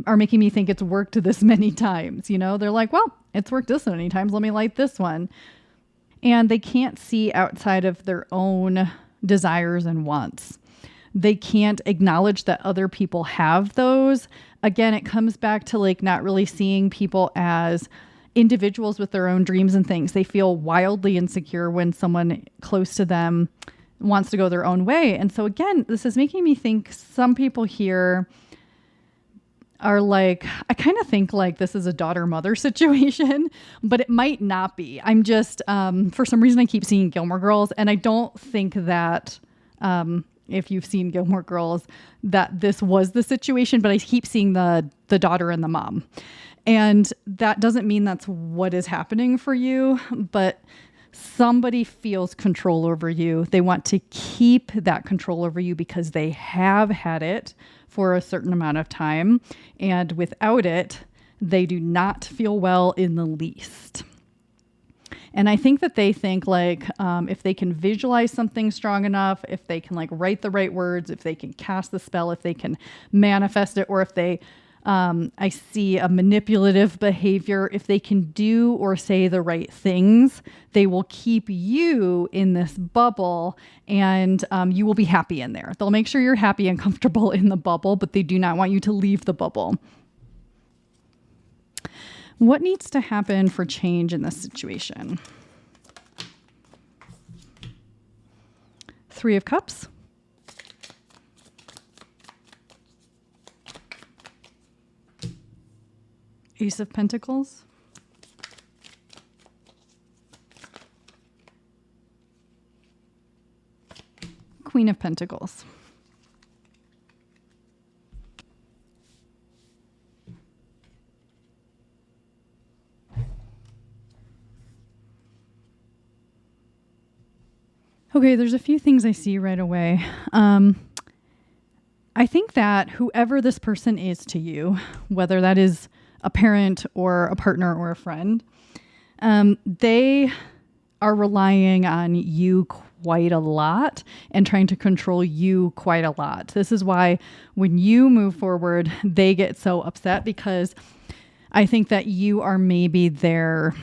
are making me think it's worked this many times, They're like, well, it's worked this many times. Let me light this one. And they can't see outside of their own desires and wants. They can't acknowledge that other people have those. Again, it comes back to like not really seeing people as individuals with their own dreams and things. They feel wildly insecure when someone close to them wants to go their own way. And so again, this is making me think some people here are like, I kind of think like this is a daughter-mother situation, but it might not be. I'm just, for some reason I keep seeing Gilmore Girls, and I don't think that, if you've seen Gilmore Girls, that this was the situation, but I keep seeing the daughter and the mom. And that doesn't mean that's what is happening for you, but somebody feels control over you. They want to keep that control over you because they have had it for a certain amount of time. And without it, they do not feel well in the least. And I think that they think like, if they can visualize something strong enough, if they can like write the right words, if they can cast the spell, if they can manifest it, or if they, I see a manipulative behavior, if they can do or say the right things, they will keep you in this bubble, and you will be happy in there. They'll make sure you're happy and comfortable in the bubble, but they do not want you to leave the bubble. What needs to happen for change in this situation? 3 of Cups. Ace of Pentacles. Queen of Pentacles. Okay, there's a few things I see right away. I think that whoever this person is to you, whether that is a parent or a partner or a friend, they are relying on you quite a lot and trying to control you quite a lot. This is why when you move forward, they get so upset, because I think that you are maybe their...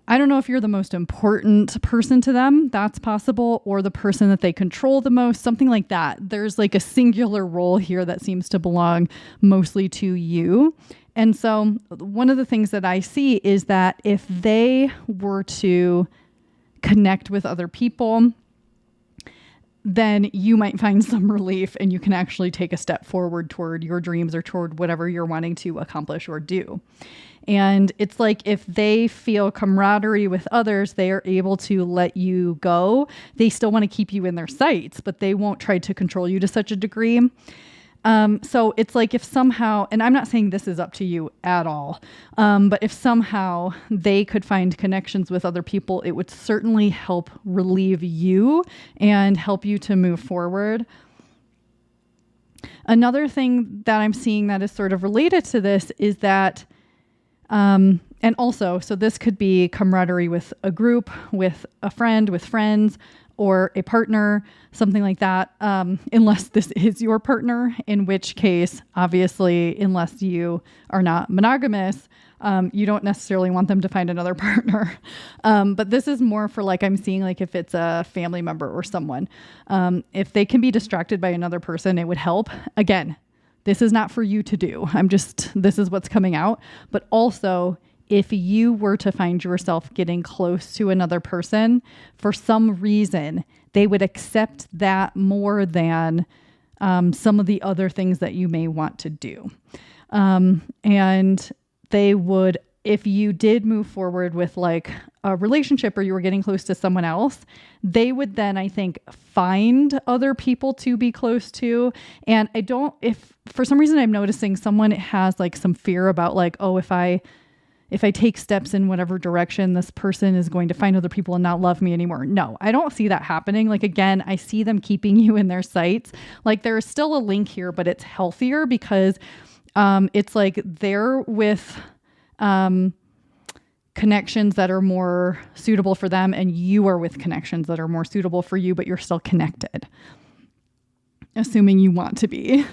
I don't know if you're the most important person to them, that's possible, or the person that they control the most, something like that. There's like a singular role here that seems to belong mostly to you. And so one of the things that I see is that if they were to connect with other people, then you might find some relief and you can actually take a step forward toward your dreams or toward whatever you're wanting to accomplish or do. And it's like if they feel camaraderie with others, they are able to let you go. They still want to keep you in their sights, but they won't try to control you to such a degree. So it's like if somehow, and I'm not saying this is up to you at all, but if somehow they could find connections with other people, it would certainly help relieve you and help you to move forward. Another thing that I'm seeing that is sort of related to this is that, and also, so this could be camaraderie with a group, with a friend, with friends, or a partner, something like that, unless this is your partner, in which case, obviously, unless you are not monogamous, you don't necessarily want them to find another partner. But this is more for like, I'm seeing like if it's a family member or someone, if they can be distracted by another person, it would help. Again, this is not for you to do. This is what's coming out. But also, if you were to find yourself getting close to another person, for some reason, they would accept that more than some of the other things that you may want to do. And they would, if you did move forward with like a relationship or you were getting close to someone else, they would then, I think, find other people to be close to. And if for some reason I'm noticing someone has like some fear about like, oh, if I take steps in whatever direction, this person is going to find other people and not love me anymore. No, I don't see that happening. Like, again, I see them keeping you in their sights. Like, there is still a link here, but it's healthier because it's like they're with connections that are more suitable for them, and you are with connections that are more suitable for you, but you're still connected, assuming you want to be.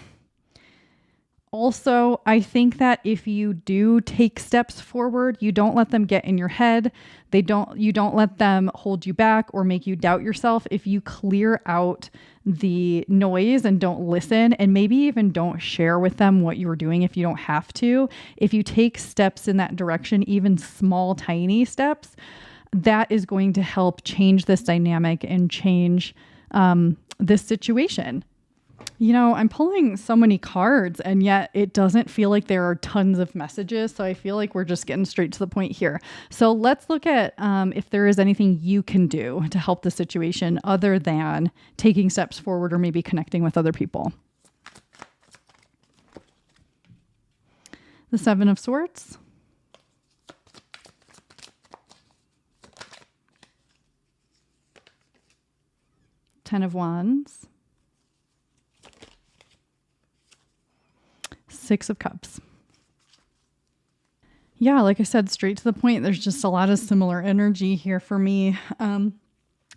Also, I think that if you do take steps forward, you don't let them get in your head. You don't let them hold you back or make you doubt yourself. If you clear out the noise and don't listen, and maybe even don't share with them what you were doing if you don't have to, if you take steps in that direction, even small, tiny steps, that is going to help change this dynamic and change this situation. You know, I'm pulling so many cards and yet it doesn't feel like there are tons of messages. So I feel like we're just getting straight to the point here. So let's look at if there is anything you can do to help the situation other than taking steps forward or maybe connecting with other people. The Seven of Swords. Ten of Wands. Six of Cups. Yeah, like I said, straight to the point. There's just a lot of similar energy here for me.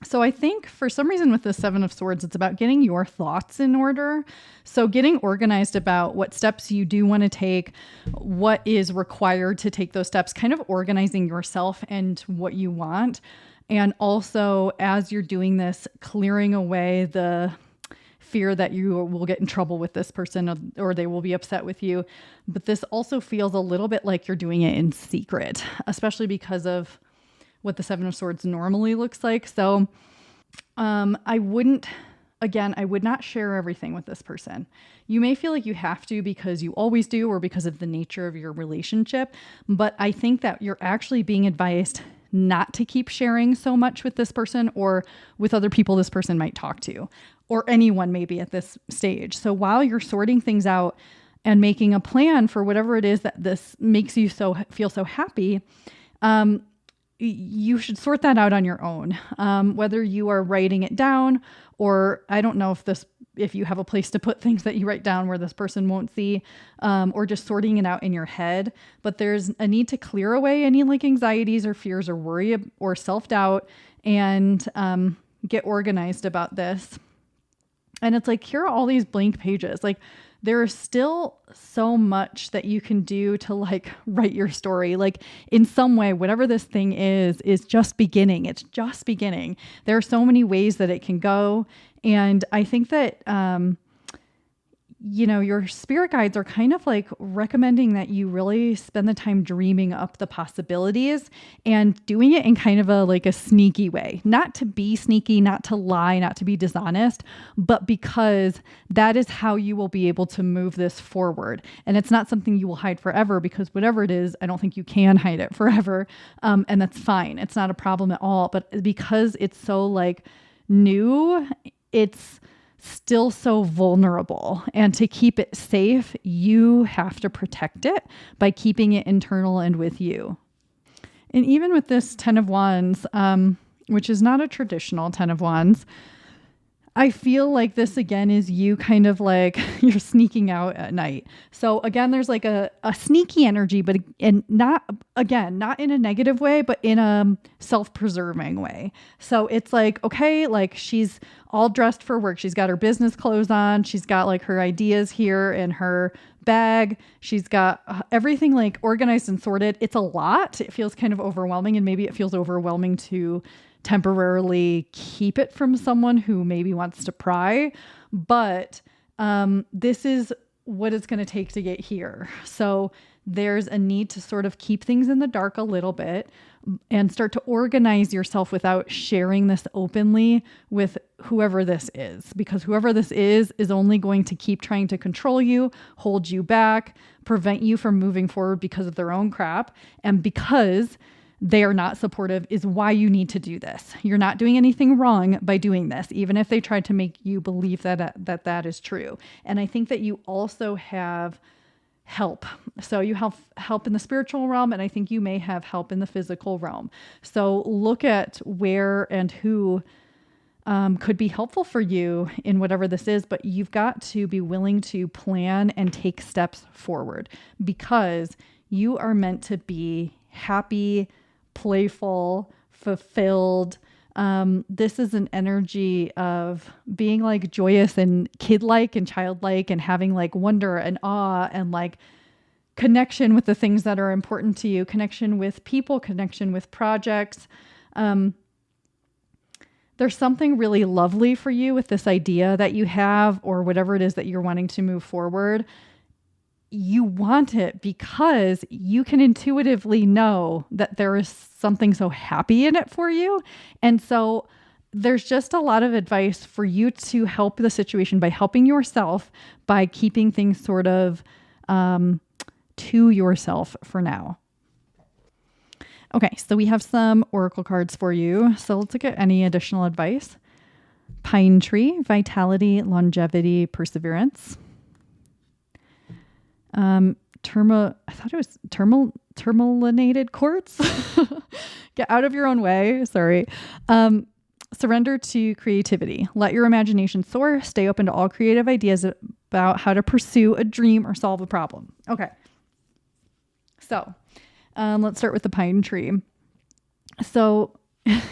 So I think for some reason with the Seven of Swords, it's about getting your thoughts in order. So getting organized about what steps you do want to take, what is required to take those steps, kind of organizing yourself and what you want. And also, as you're doing this, clearing away the fear that you will get in trouble with this person or they will be upset with you. But this also feels a little bit like you're doing it in secret, especially because of what the Seven of Swords normally looks like. So I would not share everything with this person. You may feel like you have to because you always do or because of the nature of your relationship. But I think that you're actually being advised not to keep sharing so much with this person or with other people this person might talk to, or anyone maybe at this stage. So while you're sorting things out and making a plan for whatever it is that this makes you feel so happy, you should sort that out on your own. Whether you are writing it down, or I don't know if you have a place to put things that you write down where this person won't see, or just sorting it out in your head. But there's a need to clear away any like anxieties or fears or worry or self-doubt and get organized about this. And it's like, here are all these blank pages. Like, there is still so much that you can do to like write your story. Like, in some way, whatever this thing is just beginning. It's just beginning. There are so many ways that it can go. And I think that, your spirit guides are kind of like recommending that you really spend the time dreaming up the possibilities and doing it in kind of a sneaky way, not to be sneaky, not to lie, not to be dishonest, but because that is how you will be able to move this forward. And it's not something you will hide forever, because whatever it is, I don't think you can hide it forever. And that's fine. It's not a problem at all. But because it's so like new, it's still so vulnerable, and to keep it safe, you have to protect it by keeping it internal and with you. And even with this Ten of Wands, which is not a traditional Ten of Wands, I feel like this again is you kind of like you're sneaking out at night. So again, there's like a sneaky energy, but and not in a negative way, but in a self-preserving way. So it's like, okay, like she's all dressed for work. She's got her business clothes on. She's got like her ideas here in her bag. She's got everything like organized and sorted. It's a lot. It feels kind of overwhelming, and maybe it feels overwhelming to temporarily keep it from someone who maybe wants to pry. But this is what it's going to take to get here. So there's a need to sort of keep things in the dark a little bit and start to organize yourself without sharing this openly with whoever this is, because whoever this is only going to keep trying to control you, hold you back, prevent you from moving forward because of their own crap. And because they are not supportive is why you need to do this. You're not doing anything wrong by doing this, even if they try to make you believe that is true. And I think that you also have help. So you have help in the spiritual realm, and I think you may have help in the physical realm. So look at where and who could be helpful for you in whatever this is, but you've got to be willing to plan and take steps forward, because you are meant to be happy, playful, fulfilled. This is an energy of being like joyous and kid-like and childlike and having like wonder and awe and like connection with the things that are important to you, connection with people, connection with projects. There's something really lovely for you with this idea that you have, or whatever it is that you're wanting to move forward. You want it because you can intuitively know that there is something so happy in it for you. And so there's just a lot of advice for you to help the situation by helping yourself, by keeping things sort of to yourself for now. Okay, so we have some oracle cards for you. So let's look at any additional advice. Pine tree, vitality, longevity, perseverance. I thought it was terminated quartz. Get out of your own way. Sorry. Surrender to creativity. Let your imagination soar. Stay open to all creative ideas about how to pursue a dream or solve a problem. Okay. So, let's start with the pine tree. So,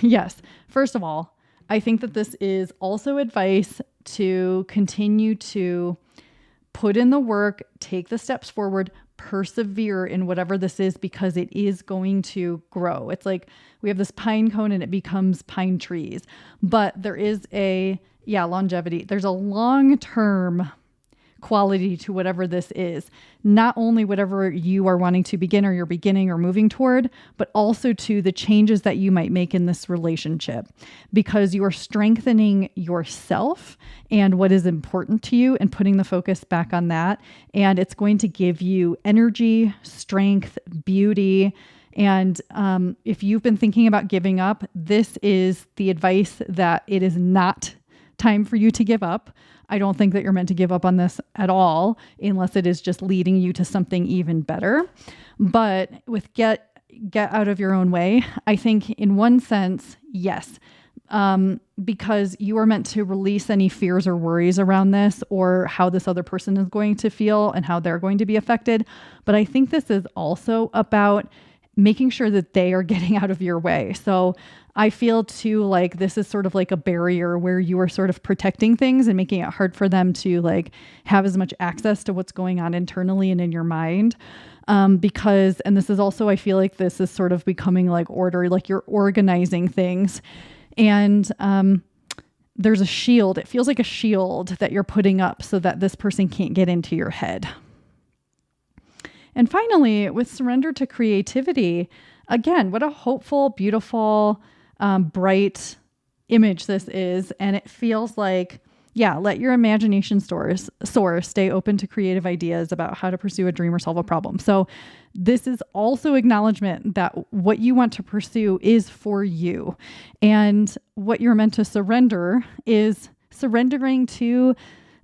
yes, first of all, I think that this is also advice to continue to put in the work, take the steps forward, persevere in whatever this is, because it is going to grow. It's like we have this pine cone and it becomes pine trees, but there is longevity. There's a long-term quality to whatever this is, not only whatever you are wanting to begin or you're beginning or moving toward, but also to the changes that you might make in this relationship, because you are strengthening yourself and what is important to you and putting the focus back on that. And it's going to give you energy, strength, beauty. And if you've been thinking about giving up, this is the advice that it is not time for you to give up. I don't think that you're meant to give up on this at all, unless it is just leading you to something even better. But with get out of your own way, I think in one sense, yes, because you are meant to release any fears or worries around this, or how this other person is going to feel and how they're going to be affected. But I think this is also about making sure that they are getting out of your way. So I feel too like this is sort of like a barrier where you are sort of protecting things and making it hard for them to like have as much access to what's going on internally and in your mind. Because, and this is also, I feel like this is sort of becoming like order, like you're organizing things, and there's a shield. It feels like a shield that you're putting up so that this person can't get into your head. And finally, with surrender to creativity, again, what a hopeful, beautiful, bright image this is. And it feels like, let your imagination soar, stay open to creative ideas about how to pursue a dream or solve a problem. So this is also acknowledgement that what you want to pursue is for you. And what you're meant to surrender is surrendering to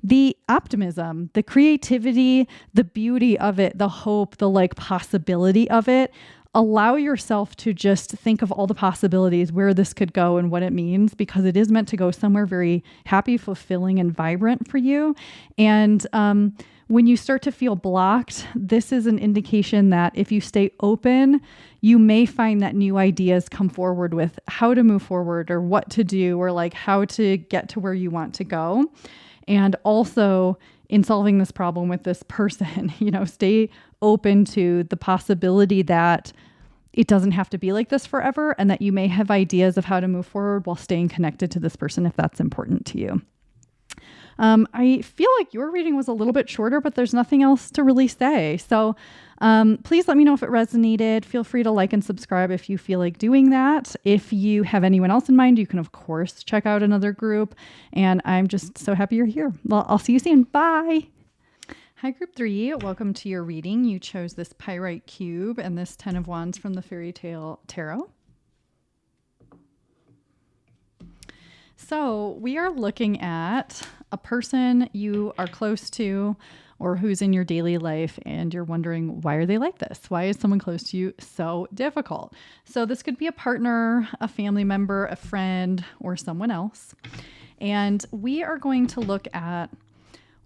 the optimism, the creativity, the beauty of it, the hope, the like possibility of it. allow yourself to just think of all the possibilities, where this could go and what it means, because it is meant to go somewhere very happy, fulfilling, and vibrant for you. And when you start to feel blocked, this is an indication that if you stay open, you may find that new ideas come forward with how to move forward or what to do, or like how to get to where you want to go. And also in solving this problem with this person, stay open to the possibility that it doesn't have to be like this forever, and that you may have ideas of how to move forward while staying connected to this person if that's important to you. I feel like your reading was a little bit shorter, but there's nothing else to really say. So please let me know if it resonated. Feel free to like and subscribe if you feel like doing that. If you have anyone else in mind, you can, of course, check out another group. And I'm just so happy you're here. Well, I'll see you soon. Bye. Hi, Group 3. Welcome to your reading. You chose this Pyrite Cube and this 10 of Wands from the Fairy Tale Tarot. So we are looking at a person you are close to or who's in your daily life, and you're wondering, why are they like this? Why is someone close to you so difficult? So this could be a partner, a family member, a friend, or someone else. And we are going to look at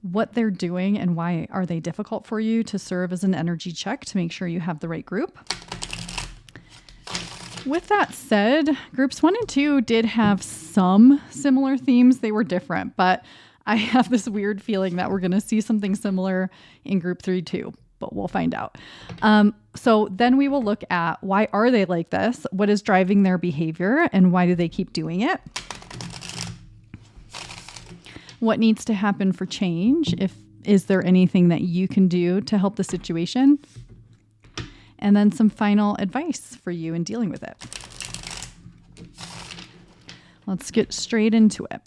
what they're doing and why are they difficult for you, to serve as an energy check to make sure you have the right group. With that said, groups 1 and 2 did have some similar themes. They were different, but I have this weird feeling that we're going to see something similar in group 3 too, but we'll find out. So then we will look at, why are they like this? What is driving their behavior, and why do they keep doing it? What needs to happen for change? Is there anything that you can do to help the situation? And then some final advice for you in dealing with it. Let's get straight into it.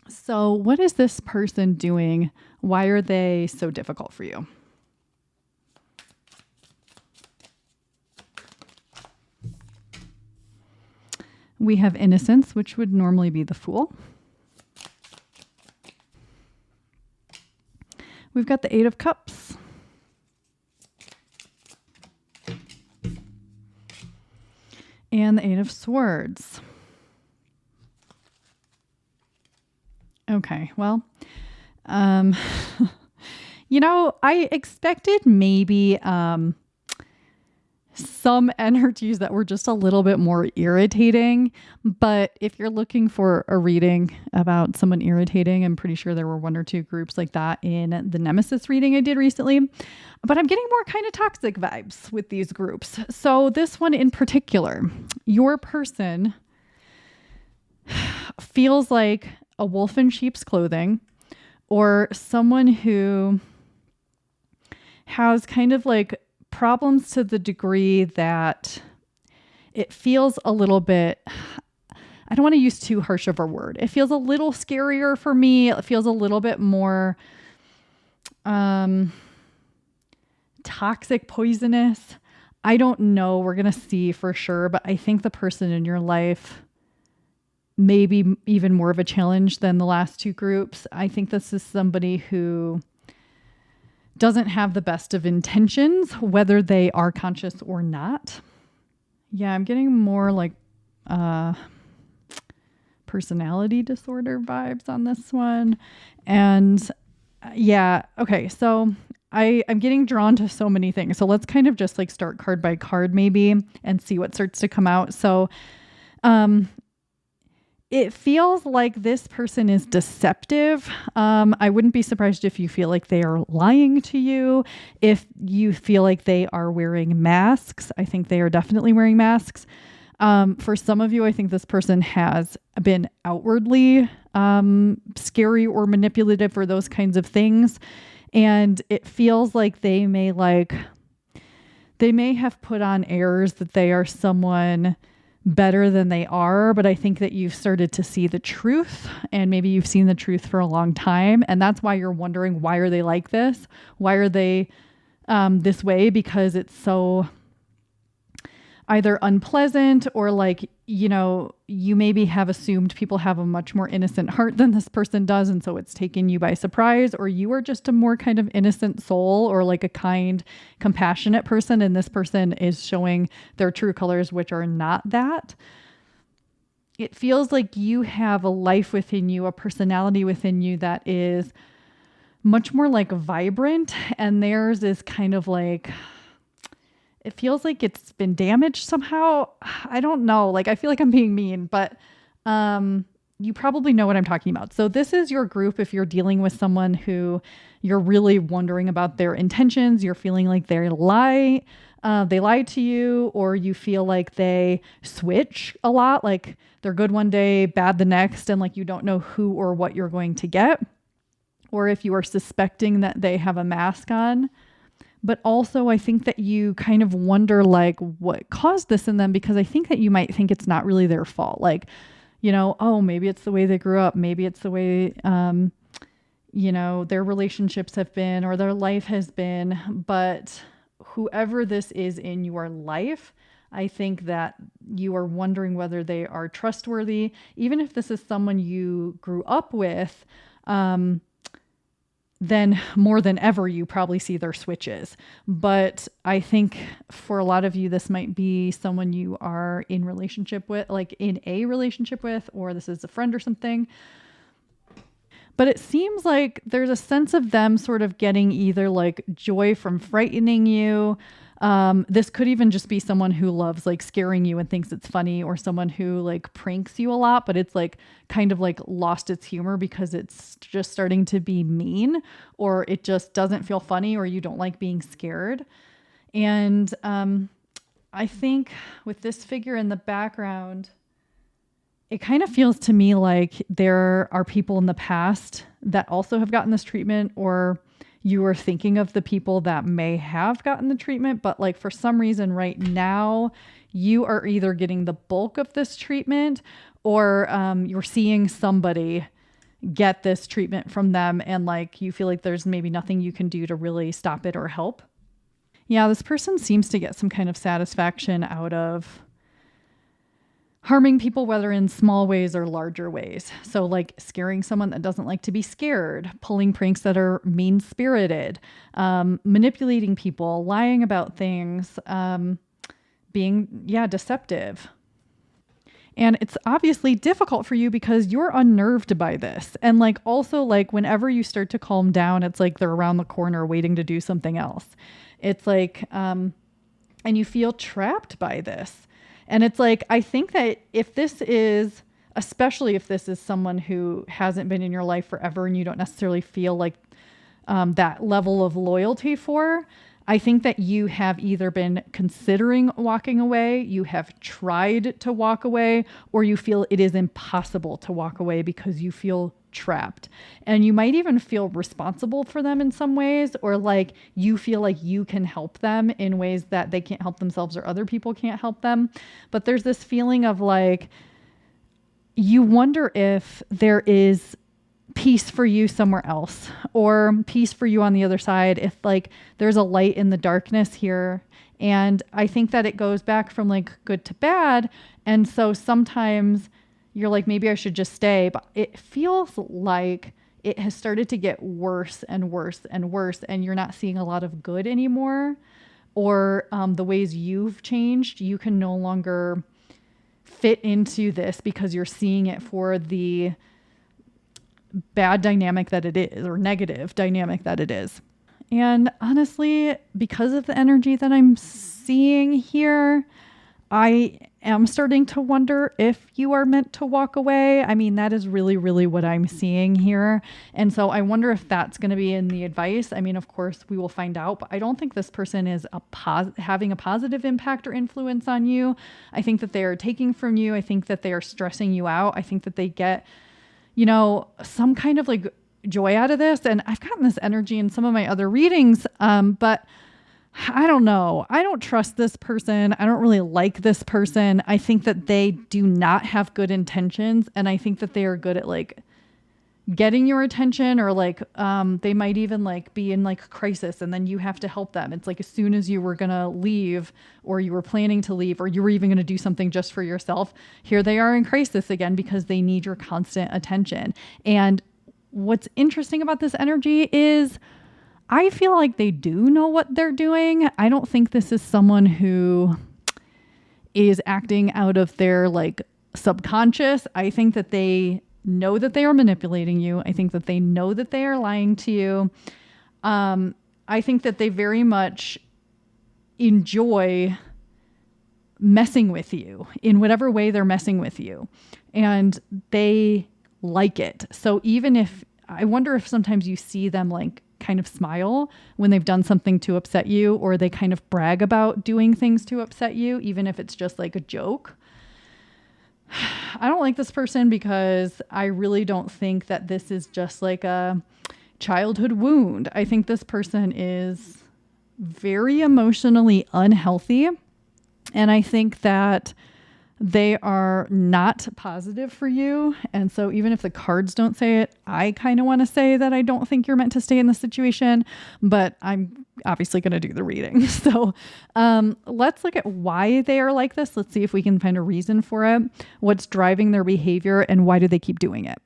So what is this person doing? Why are they so difficult for you? We have innocence, which would normally be the Fool. We've got the 8 of Cups. And the 8 of Swords. Okay, well, I expected maybe some energies that were just a little bit more irritating. But if you're looking for a reading about someone irritating, I'm pretty sure there were 1 or 2 groups like that in the Nemesis reading I did recently. But I'm getting more kind of toxic vibes with these groups. So this one in particular, your person feels like a wolf in sheep's clothing, or someone who has kind of like problems to the degree that it feels a little bit, I don't want to use too harsh of a word. It feels a little scarier for me. It feels a little bit more toxic, poisonous. I don't know. We're going to see for sure. But I think the person in your life may be even more of a challenge than the last 2 groups. I think this is somebody who doesn't have the best of intentions, whether they are conscious or not. Yeah, I'm getting more like personality disorder vibes on this one. And yeah, okay, so I'm getting drawn to so many things. So let's kind of just like start card by card maybe and see what starts to come out. So it feels like this person is deceptive. I wouldn't be surprised if you feel like they are lying to you. If you feel like they are wearing masks, I think they are definitely wearing masks. For some of you, I think this person has been outwardly scary or manipulative or those kinds of things. And it feels like they may have put on airs that they are someone better than they are, but I think that you've started to see the truth, and maybe you've seen the truth for a long time, and that's why you're wondering, why are they like this? Why are they this way? Because it's so either unpleasant or like, you maybe have assumed people have a much more innocent heart than this person does. And so it's taken you by surprise, or you are just a more kind of innocent soul or like a kind, compassionate person. And this person is showing their true colors, which are not that. It feels like you have a life within you, a personality within you that is much more like vibrant, and theirs is kind of like, it feels like it's been damaged somehow. I don't know. Like, I feel like I'm being mean, but you probably know what I'm talking about. So this is your group if you're dealing with someone who you're really wondering about their intentions. You're feeling like they lied to you, or you feel like they switch a lot. Like they're good one day, bad the next, and like you don't know who or what you're going to get. Or if you are suspecting that they have a mask on. But also, I think that you kind of wonder like what caused this in them, because I think that you might think it's not really their fault. Like, oh, maybe it's the way they grew up. Maybe it's the way, their relationships have been or their life has been. But whoever this is in your life, I think that you are wondering whether they are trustworthy. Even if this is someone you grew up with, then more than ever, you probably see their switches. But I think for a lot of you, this might be someone you are in relationship with, like in a relationship with, or this is a friend or something. But it seems like there's a sense of them sort of getting either like joy from frightening you. This could even just be someone who loves like scaring you and thinks it's funny, or someone who like pranks you a lot, but it's like kind of like lost its humor because it's just starting to be mean, or it just doesn't feel funny, or you don't like being scared. And I think with this figure in the background, it kind of feels to me like there are people in the past that also have gotten this treatment, or you are thinking of the people that may have gotten the treatment, but like for some reason right now, you are either getting the bulk of this treatment, or you're seeing somebody get this treatment from them, and like you feel like there's maybe nothing you can do to really stop it or help. Yeah, this person seems to get some kind of satisfaction out of harming people, whether in small ways or larger ways. So like scaring someone that doesn't like to be scared, pulling pranks that are mean-spirited, manipulating people, lying about things, being, deceptive. And it's obviously difficult for you because you're unnerved by this. And like also like whenever you start to calm down, it's like they're around the corner waiting to do something else. It's like, and you feel trapped by this. And it's like, I think that if this is, especially if this is someone who hasn't been in your life forever and you don't necessarily feel like that level of loyalty for, I think that you have either been considering walking away, you have tried to walk away, or you feel it is impossible to walk away because you feel trapped. And you might even feel responsible for them in some ways, or like you feel like you can help them in ways that they can't help themselves or other people can't help them. But there's this feeling of like, you wonder if there is peace for you somewhere else, or peace for you on the other side, if like there's a light in the darkness here. And I think that it goes back from like good to bad. And so sometimes you're like, maybe I should just stay, but it feels like it has started to get worse and worse and worse, and you're not seeing a lot of good anymore, or the ways you've changed, you can no longer fit into this because you're seeing it for the bad dynamic that it is, or negative dynamic that it is. And honestly, because of the energy that I'm seeing here, I am starting to wonder if you are meant to walk away. I mean, that is really, really what I'm seeing here. And so I wonder if that's going to be in the advice. I mean, of course, we will find out, but I don't think this person is having a positive impact or influence on you. I think that they are taking from you. I think that they are stressing you out. I think that they get, some kind of like joy out of this. And I've gotten this energy in some of my other readings, but I don't know. I don't trust this person. I don't really like this person. I think that they do not have good intentions. And I think that they are good at like getting your attention, or like they might even like be in like crisis and then you have to help them. It's like as soon as you were gonna leave, or you were planning to leave, or you were even gonna do something just for yourself, here they are in crisis again because they need your constant attention. And what's interesting about this energy is I feel like they do know what they're doing. I don't think this is someone who is acting out of their like subconscious. I think that they know that they are manipulating you. I think that they know that they are lying to you. I think that they very much enjoy messing with you in whatever way they're messing with you. And they like it. So even if, I wonder if sometimes you see them like kind of smile when they've done something to upset you, or they kind of brag about doing things to upset you, even if it's just like a joke. I don't like this person because I really don't think that this is just like a childhood wound. I think this person is very emotionally unhealthy. And I think that they are not positive for you. And so even if the cards don't say it, I kind of want to say that I don't think you're meant to stay in this situation, but I'm obviously going to do the reading. So let's look at why they are like this. Let's see if we can find a reason for it. What's driving their behavior and why do they keep doing it?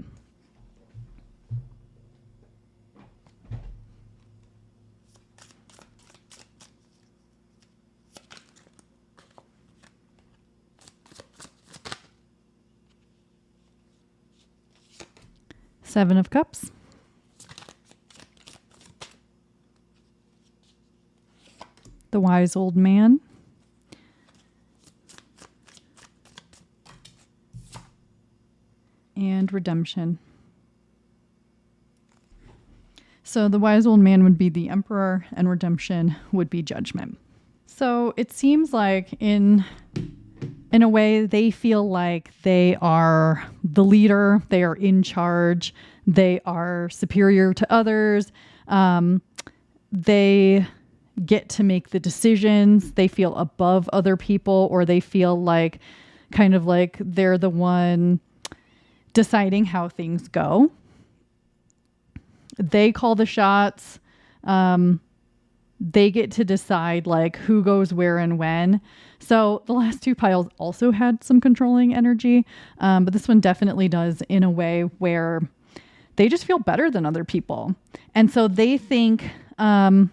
Seven of Cups. The Wise Old Man. And Redemption. So the Wise Old Man would be the Emperor and Redemption would be Judgment. So it seems like in a way, they feel like they are the leader, they are in charge, they are superior to others, they get to make the decisions, they feel above other people, or they feel like kind of like they're the one deciding how things go. They call the shots. They get to decide like who goes where and when. So the last two piles also had some controlling energy, but this one definitely does in a way where they just feel better than other people. And so they think, and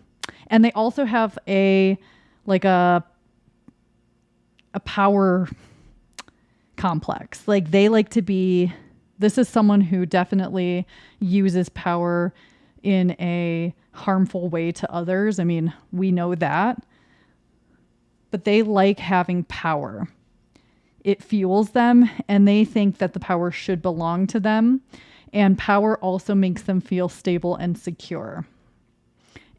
they also have a power complex. Like they like to be, this is someone who definitely uses power in a harmful way to others. I mean, we know that. But they like having power. It fuels them, and they think that the power should belong to them. And power also makes them feel stable and secure.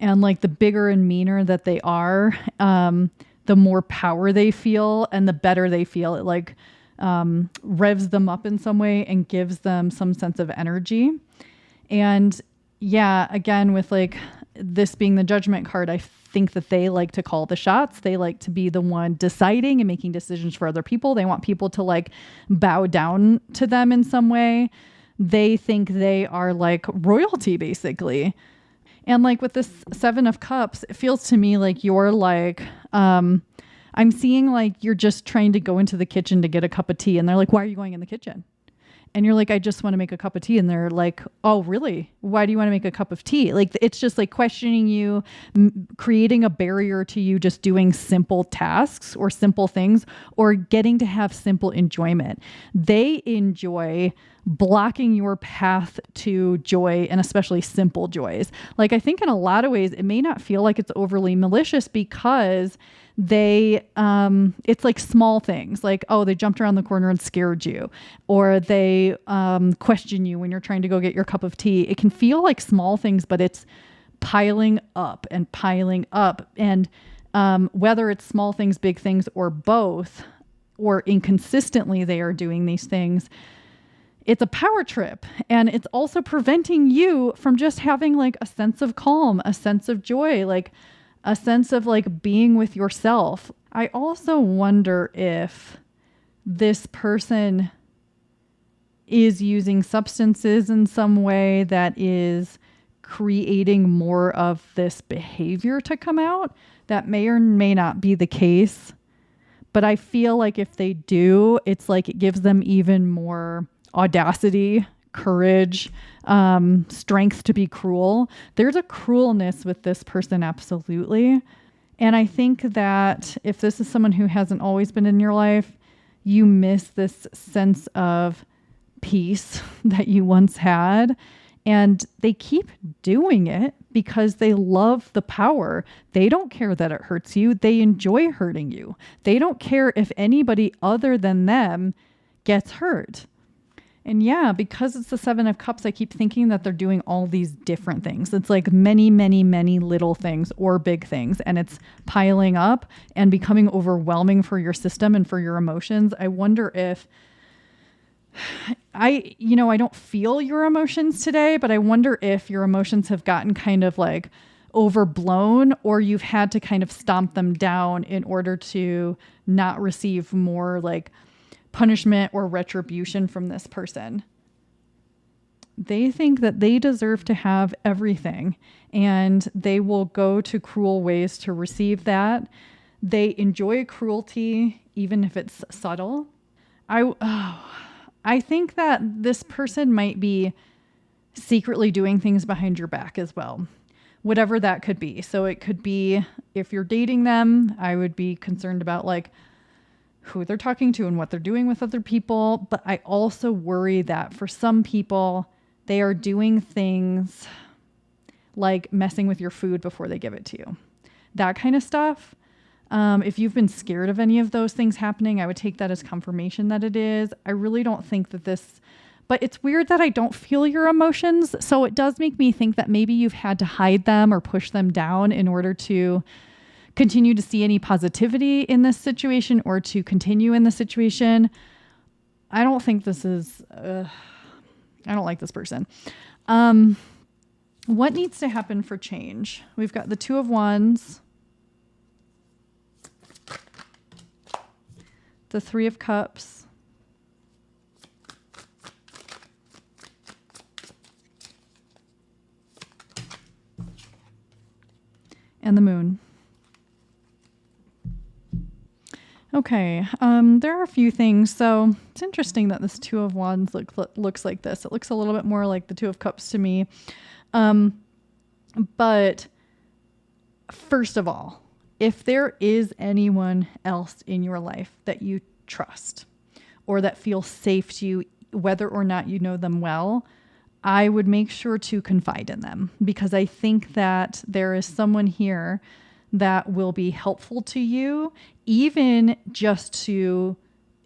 And like the bigger and meaner that they are, the more power they feel and the better they feel. It like revs them up in some way and gives them some sense of energy. And yeah, again, with like this being the Judgment card, I think that they like to call the shots. They like to be the one deciding and making decisions for other people. They want people to like bow down to them in some way. They think they are like royalty, basically. And like with this Seven of Cups, it feels to me like you're like, I'm seeing like you're just trying to go into the kitchen to get a cup of tea. And they're like, why are you going in the kitchen? And you're like, I just want to make a cup of tea. And they're like, oh, really? Why do you want to make a cup of tea? Like, it's just like questioning you, creating a barrier to you just doing simple tasks or simple things or getting to have simple enjoyment. They enjoy blocking your path to joy, and especially simple joys. Like, I think in a lot of ways, it may not feel like it's overly malicious because they it's like small things like, oh, they jumped around the corner and scared you, or they question you when you're trying to go get your cup of tea. It can feel like small things, but it's piling up and piling up. And whether it's small things, big things, or both, or inconsistently they are doing these things, it's a power trip. And it's also preventing you from just having like a sense of calm, a sense of joy, like a sense of like being with yourself. I also wonder if this person is using substances in some way that is creating more of this behavior to come out. That may or may not be the case. But I feel like if they do, it's like it gives them even more audacity, courage, strength to be cruel. There's a cruelness with this person, absolutely. And I think that if this is someone who hasn't always been in your life, you miss this sense of peace that you once had. And they keep doing it because they love the power. They don't care that it hurts you. They enjoy hurting you. They don't care if anybody other than them gets hurt. And yeah, because it's the Seven of Cups, I keep thinking that they're doing all these different things. It's like many, many, many little things or big things. And it's piling up and becoming overwhelming for your system and for your emotions. I wonder if I don't feel your emotions today, but I wonder if your emotions have gotten kind of like overblown, or you've had to kind of stomp them down in order to not receive more like punishment or retribution from this person. They think that they deserve to have everything, and they will go to cruel ways to receive that. They enjoy cruelty, even if it's subtle. I think that this person might be secretly doing things behind your back as well, whatever that could be. So it could be, if you're dating them, I would be concerned about like who they're talking to and what they're doing with other people. But I also worry that for some people, they are doing things like messing with your food before they give it to you. That kind of stuff. If you've been scared of any of those things happening, I would take that as confirmation that it is. I really don't think that but it's weird that I don't feel your emotions. So it does make me think that maybe you've had to hide them or push them down in order to continue to see any positivity in this situation or to continue in the situation. I don't think this is, I don't like this person. What needs to happen for change? We've got the Two of Wands, the Three of Cups, and the Moon. Okay, there are a few things. So it's interesting that this Two of Wands looks like this. It looks a little bit more like the Two of Cups to me. But first of all, if there is anyone else in your life that you trust or that feels safe to you, whether or not you know them well, I would make sure to confide in them, because I think that there is someone here that will be helpful to you, even just to,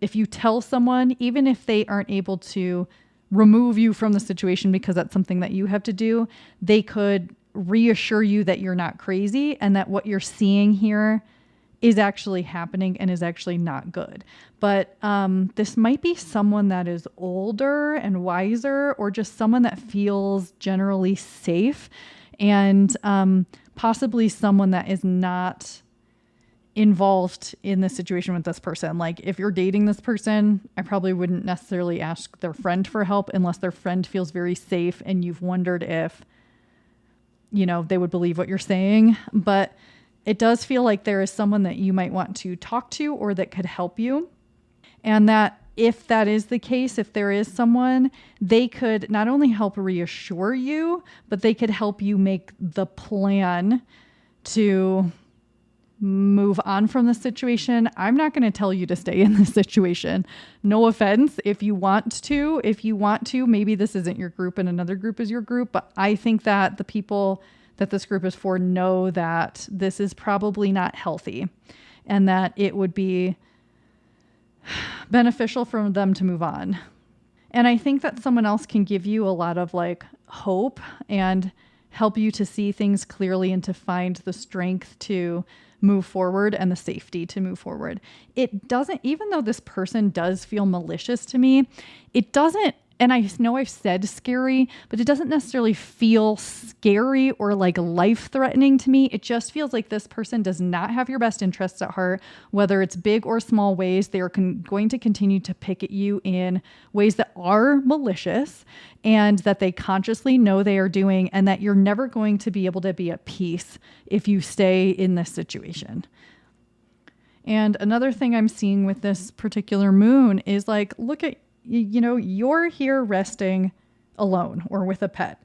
if you tell someone, even if they aren't able to remove you from the situation because that's something that you have to do, they could reassure you that you're not crazy and that what you're seeing here is actually happening and is actually not good. But this might be someone that is older and wiser, or just someone that feels generally safe, and possibly someone that is not involved in this situation with this person. Like if you're dating this person, I probably wouldn't necessarily ask their friend for help unless their friend feels very safe and you've wondered if, they would believe what you're saying. But it does feel like there is someone that you might want to talk to or that could help you. And that if that is the case, if there is someone, they could not only help reassure you, but they could help you make the plan to move on from the situation. I'm not going to tell you to stay in this situation. No offense. If you want to, maybe this isn't your group and another group is your group. But I think that the people that this group is for know that this is probably not healthy and that it would be beneficial for them to move on. And I think that someone else can give you a lot of like hope and help you to see things clearly and to find the strength to move forward and the safety to move forward. It doesn't, even though this person does feel malicious to me, it doesn't And I know I've said scary, but it doesn't necessarily feel scary or like life-threatening to me. It just feels like this person does not have your best interests at heart, whether it's big or small ways. They are going to continue to pick at you in ways that are malicious and that they consciously know they are doing, and that you're never going to be able to be at peace if you stay in this situation. And another thing I'm seeing with this particular moon is like, look at, you're here resting alone or with a pet,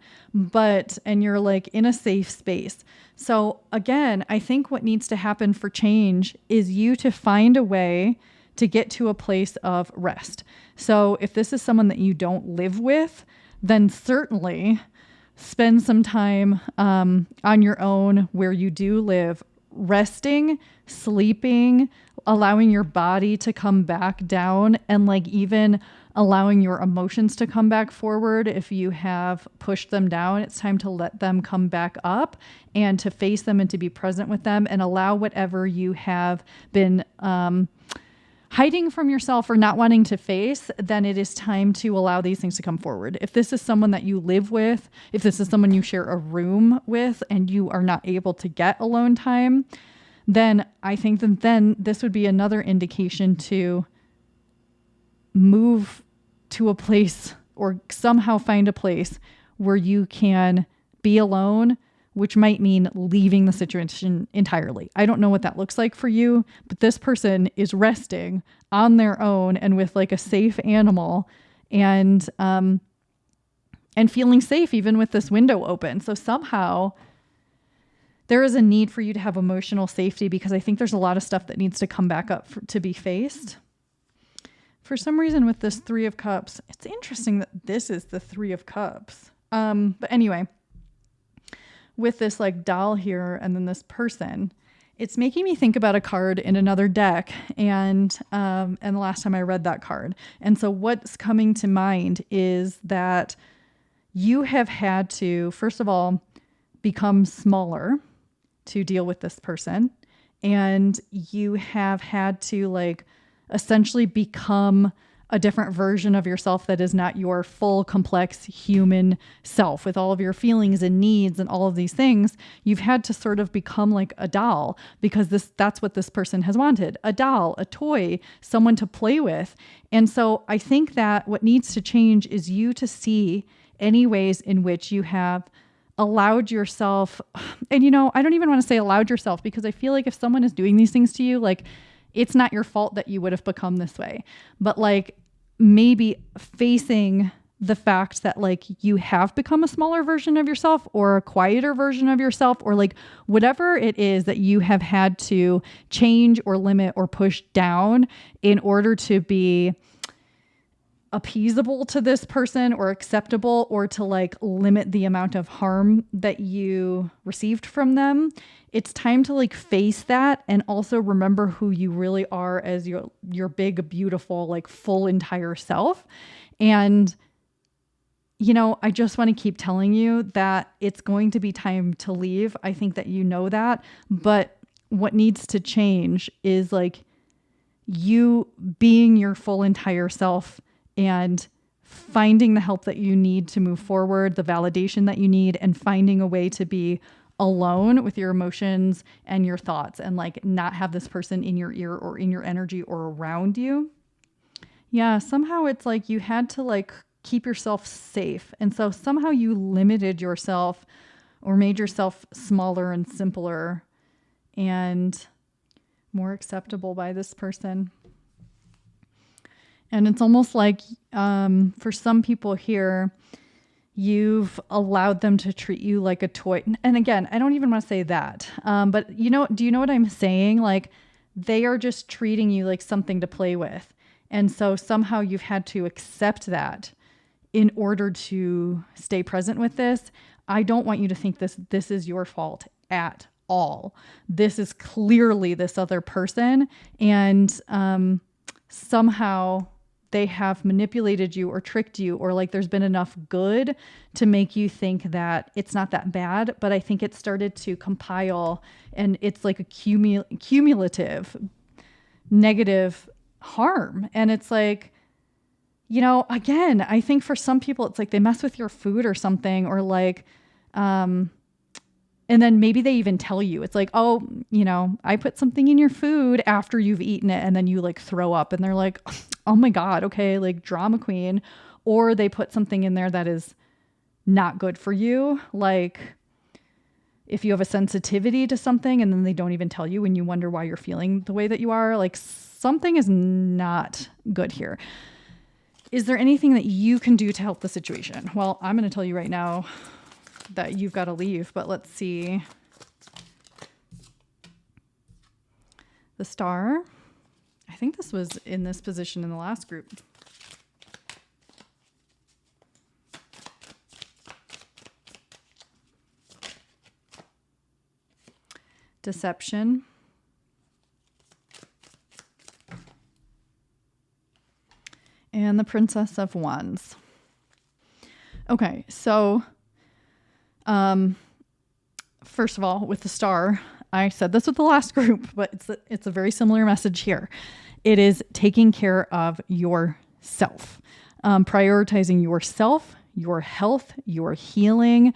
and you're like in a safe space. So again, I think what needs to happen for change is you to find a way to get to a place of rest. So if this is someone that you don't live with, then certainly spend some time on your own where you do live, resting, sleeping, allowing your body to come back down, and like even allowing your emotions to come back forward. If you have pushed them down, it's time to let them come back up and to face them and to be present with them and allow whatever you have been hiding from yourself or not wanting to face. Then it is time to allow these things to come forward. If this is someone that you live with, if this is someone you share a room with and you are not able to get alone time, then I think that then this would be another indication to move to a place or somehow find a place where you can be alone, which might mean leaving the situation entirely. I don't know what that looks like for you, but this person is resting on their own and with like a safe animal and feeling safe even with this window open. So somehow there is a need for you to have emotional safety, because I think there's a lot of stuff that needs to come back up to be faced. For some reason with this 3 of Cups, it's interesting that this is the 3 of Cups. But anyway, with this like doll here and then this person, it's making me think about a card in another deck and the last time I read that card. And so what's coming to mind is that you have had to, first of all, become smaller to deal with this person. And you have had to like essentially become a different version of yourself that is not your full, complex human self with all of your feelings and needs and all of these things. You've had to sort of become like a doll, because that's what this person has wanted. A doll, a toy, someone to play with. And so I think that what needs to change is you to see any ways in which you have allowed yourself, and I don't even want to say allowed yourself, because I feel like if someone is doing these things to you, like it's not your fault that you would have become this way, but like maybe facing the fact that like you have become a smaller version of yourself or a quieter version of yourself, or like whatever it is that you have had to change or limit or push down in order to be appeasable to this person or acceptable, or to like limit the amount of harm that you received from them. It's time to like face that and also remember who you really are as your big, beautiful, like full entire self. And I just want to keep telling you that it's going to be time to leave. I think that you know that, but what needs to change is like you being your full entire self and finding the help that you need to move forward, the validation that you need, and finding a way to be alone with your emotions and your thoughts and like not have this person in your ear or in your energy or around you. Yeah, somehow it's like you had to like keep yourself safe. And so somehow you limited yourself or made yourself smaller and simpler and more acceptable by this person. And it's almost like for some people here, you've allowed them to treat you like a toy. And again, I don't even want to say that. But do you know what I'm saying? Like they are just treating you like something to play with. And so somehow you've had to accept that in order to stay present with this. I don't want you to think this is your fault at all. This is clearly this other person. And somehow they have manipulated you or tricked you, or like there's been enough good to make you think that it's not that bad. But I think it started to compile, and it's like a cumulative negative harm. And it's like, again, I think for some people it's like they mess with your food or something, or like, and then maybe they even tell you, it's like, oh, I put something in your food after you've eaten it, and then you like throw up, and they're like, oh my God, okay, like drama queen. Or they put something in there that is not good for you. Like if you have a sensitivity to something and then they don't even tell you and you wonder why you're feeling the way that you are, like something is not good here. Is there anything that you can do to help the situation? Well, I'm going to tell you right now that you've got to leave, but let's see. The Star. I think this was in this position in the last group. Deception. And the Princess of Wands. Okay, so first of all, with the Star, I said this with the last group, but it's a very similar message here. It is taking care of yourself, prioritizing yourself, your health, your healing,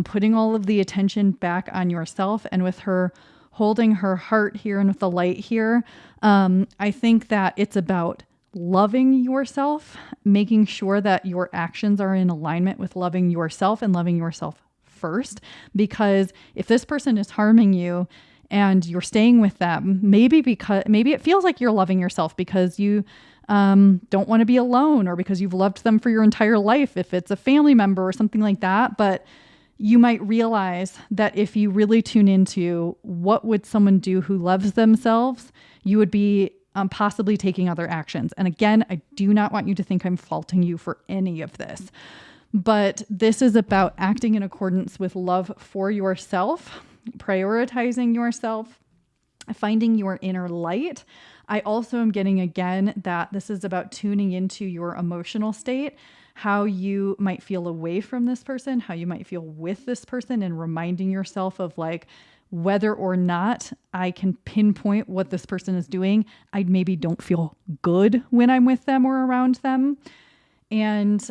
putting all of the attention back on yourself. And with her holding her heart here and with the light here, I think that it's about loving yourself, making sure that your actions are in alignment with loving yourself and loving yourself first. Because if this person is harming you and you're staying with them, maybe it feels like you're loving yourself because you don't want to be alone, or because you've loved them for your entire life, if it's a family member or something like that. But you might realize that if you really tune into what would someone do who loves themselves, you would be possibly taking other actions. And again, I do not want you to think I'm faulting you for any of this, but this is about acting in accordance with love for yourself, prioritizing yourself, finding your inner light. I also am getting again that this is about tuning into your emotional state, how you might feel away from this person, how you might feel with this person, and reminding yourself of like, whether or not I can pinpoint what this person is doing, I maybe don't feel good when I'm with them or around them. And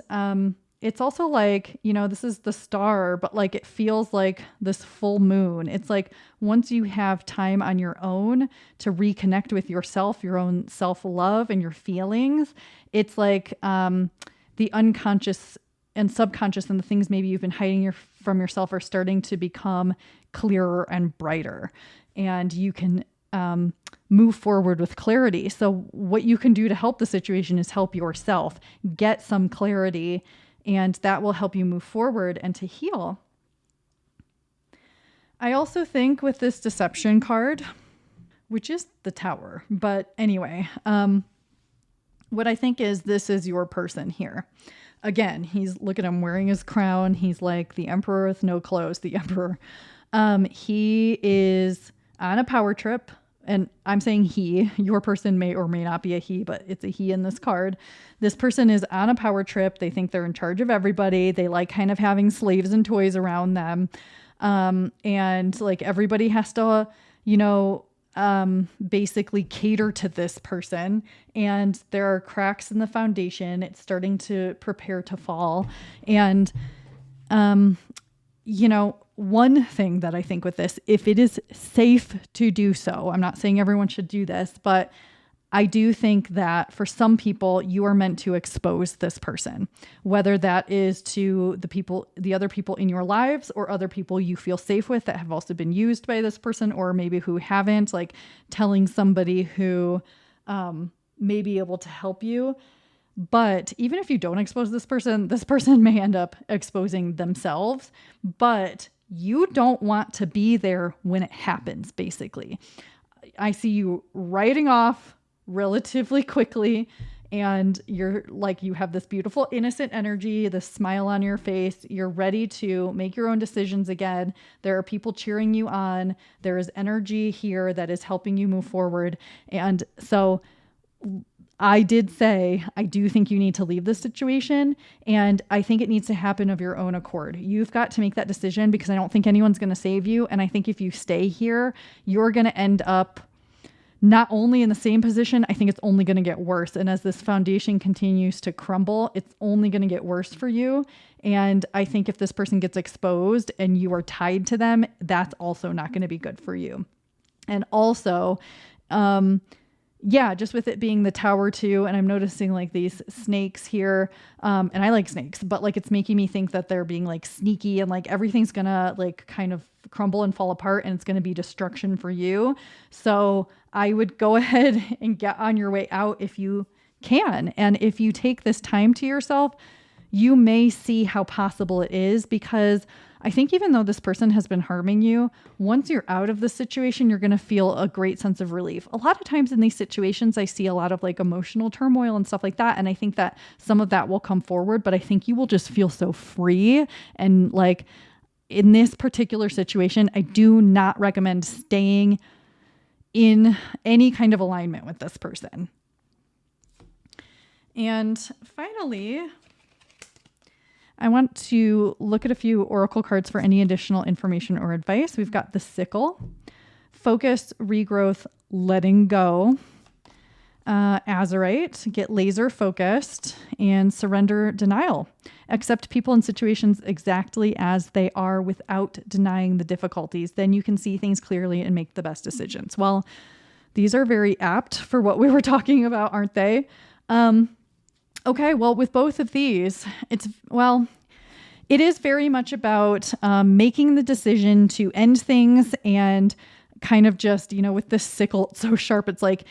it's also like, this is the Star, but like it feels like this full moon. It's like once you have time on your own to reconnect with yourself, your own self-love and your feelings, it's like the unconscious and subconscious and the things maybe you've been hiding from yourself are starting to become clearer and brighter, and you can move forward with clarity. So what you can do to help the situation is help yourself get some clarity, and that will help you move forward and to heal. I also think with this Deception card, which is the Tower, but anyway, what I think is this is your person here. Again, look at him wearing his crown. He's like the emperor with no clothes, the emperor. He is on a power trip, and I'm saying your person may or may not be a he, but it's a he in this card. This person is on a power trip. They think they're in charge of everybody. They like kind of having slaves and toys around them. And like everybody has to, basically cater to this person, and there are cracks in the foundation. It's starting to prepare to fall. And, one thing that I think with this, if it is safe to do so, I'm not saying everyone should do this, but I do think that for some people, you are meant to expose this person, whether that is to the other people in your lives, or other people you feel safe with that have also been used by this person, or maybe who haven't, like telling somebody who may be able to help you. But even if you don't expose this person may end up exposing themselves, but you don't want to be there when it happens, basically. I see you writing off relatively quickly, and you're like, you have this beautiful innocent energy, this smile on your face. You're ready to make your own decisions again. There are people cheering you on. There is energy here that is helping you move forward. And so I did say, I do think you need to leave this situation, and I think it needs to happen of your own accord. You've got to make that decision, because I don't think anyone's going to save you. And I think if you stay here, you're going to end up not only in the same position, I think it's only going to get worse. And as this foundation continues to crumble, it's only going to get worse for you. And I think if this person gets exposed and you are tied to them, that's also not going to be good for you. And also, just with it being the tower too, and I'm noticing like these snakes here, and I like snakes, but like it's making me think that they're being like sneaky and like everything's gonna like kind of crumble and fall apart and it's gonna be destruction for you. So I would go ahead and get on your way out if you can. And if you take this time to yourself, you may see how possible it is, because I think even though this person has been harming you, once you're out of the situation, you're going to feel a great sense of relief. A lot of times in these situations, I see a lot of like emotional turmoil and stuff like that. And I think that some of that will come forward, but I think you will just feel so free. And like in this particular situation, I do not recommend staying in any kind of alignment with this person. And finally, I want to look at a few oracle cards for any additional information or advice. We've got the sickle, focus, regrowth, letting go, azurite, get laser focused, and surrender, denial. Accept people and situations exactly as they are without denying the difficulties. Then you can see things clearly and make the best decisions. Well, these are very apt for what we were talking about, aren't they? Okay, well, with both of these, it is very much about making the decision to end things and kind of just, with this sickle, it's so sharp, it's like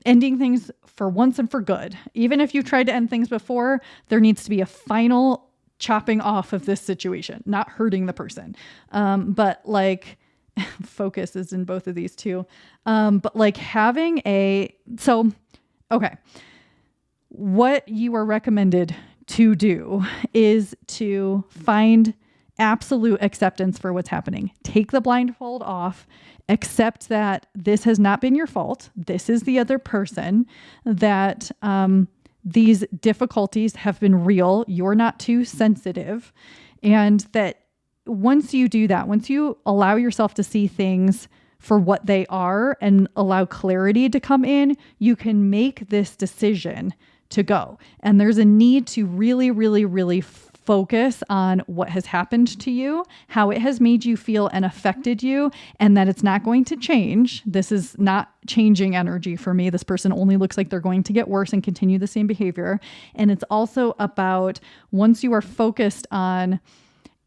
ending things for once and for good. Even if you tried to end things before, there needs to be a final chopping off of this situation, not hurting the person. But like focus is in both of these too. But like what you are recommended to do is to find absolute acceptance for what's happening. Take the blindfold off, accept that this has not been your fault. This is the other person, that these difficulties have been real. You're not too sensitive. And that once you do that, once you allow yourself to see things for what they are and allow clarity to come in, you can make this decision to go. And there's a need to really, really, really focus on what has happened to you, how it has made you feel and affected you, and that it's not going to change. This is not changing energy for me. This person only looks like they're going to get worse and continue the same behavior. And it's also about once you are focused on,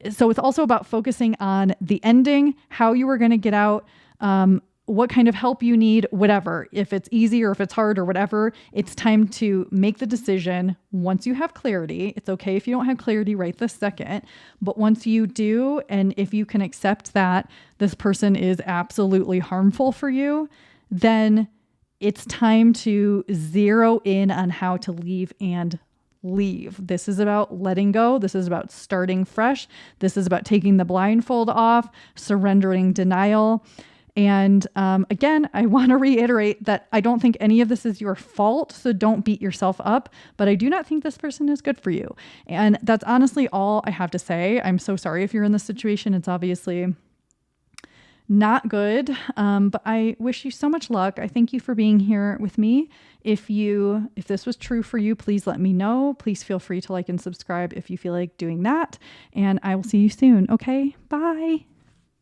so it's also about focusing on the ending, how you are going to get out, what kind of help you need, whatever. If it's easy or if it's hard or whatever, it's time to make the decision once you have clarity. It's okay if you don't have clarity right this second, but once you do, and if you can accept that this person is absolutely harmful for you, then it's time to zero in on how to leave and leave. This is about letting go. This is about starting fresh. This is about taking the blindfold off, surrendering denial. And again, I want to reiterate that I don't think any of this is your fault, so don't beat yourself up, but I do not think this person is good for you. And that's honestly all I have to say. I'm so sorry if you're in this situation. It's obviously not good, but I wish you so much luck. I thank you for being here with me. If this was true for you, please let me know. Please feel free to like and subscribe if you feel like doing that. And I will see you soon. Okay, bye.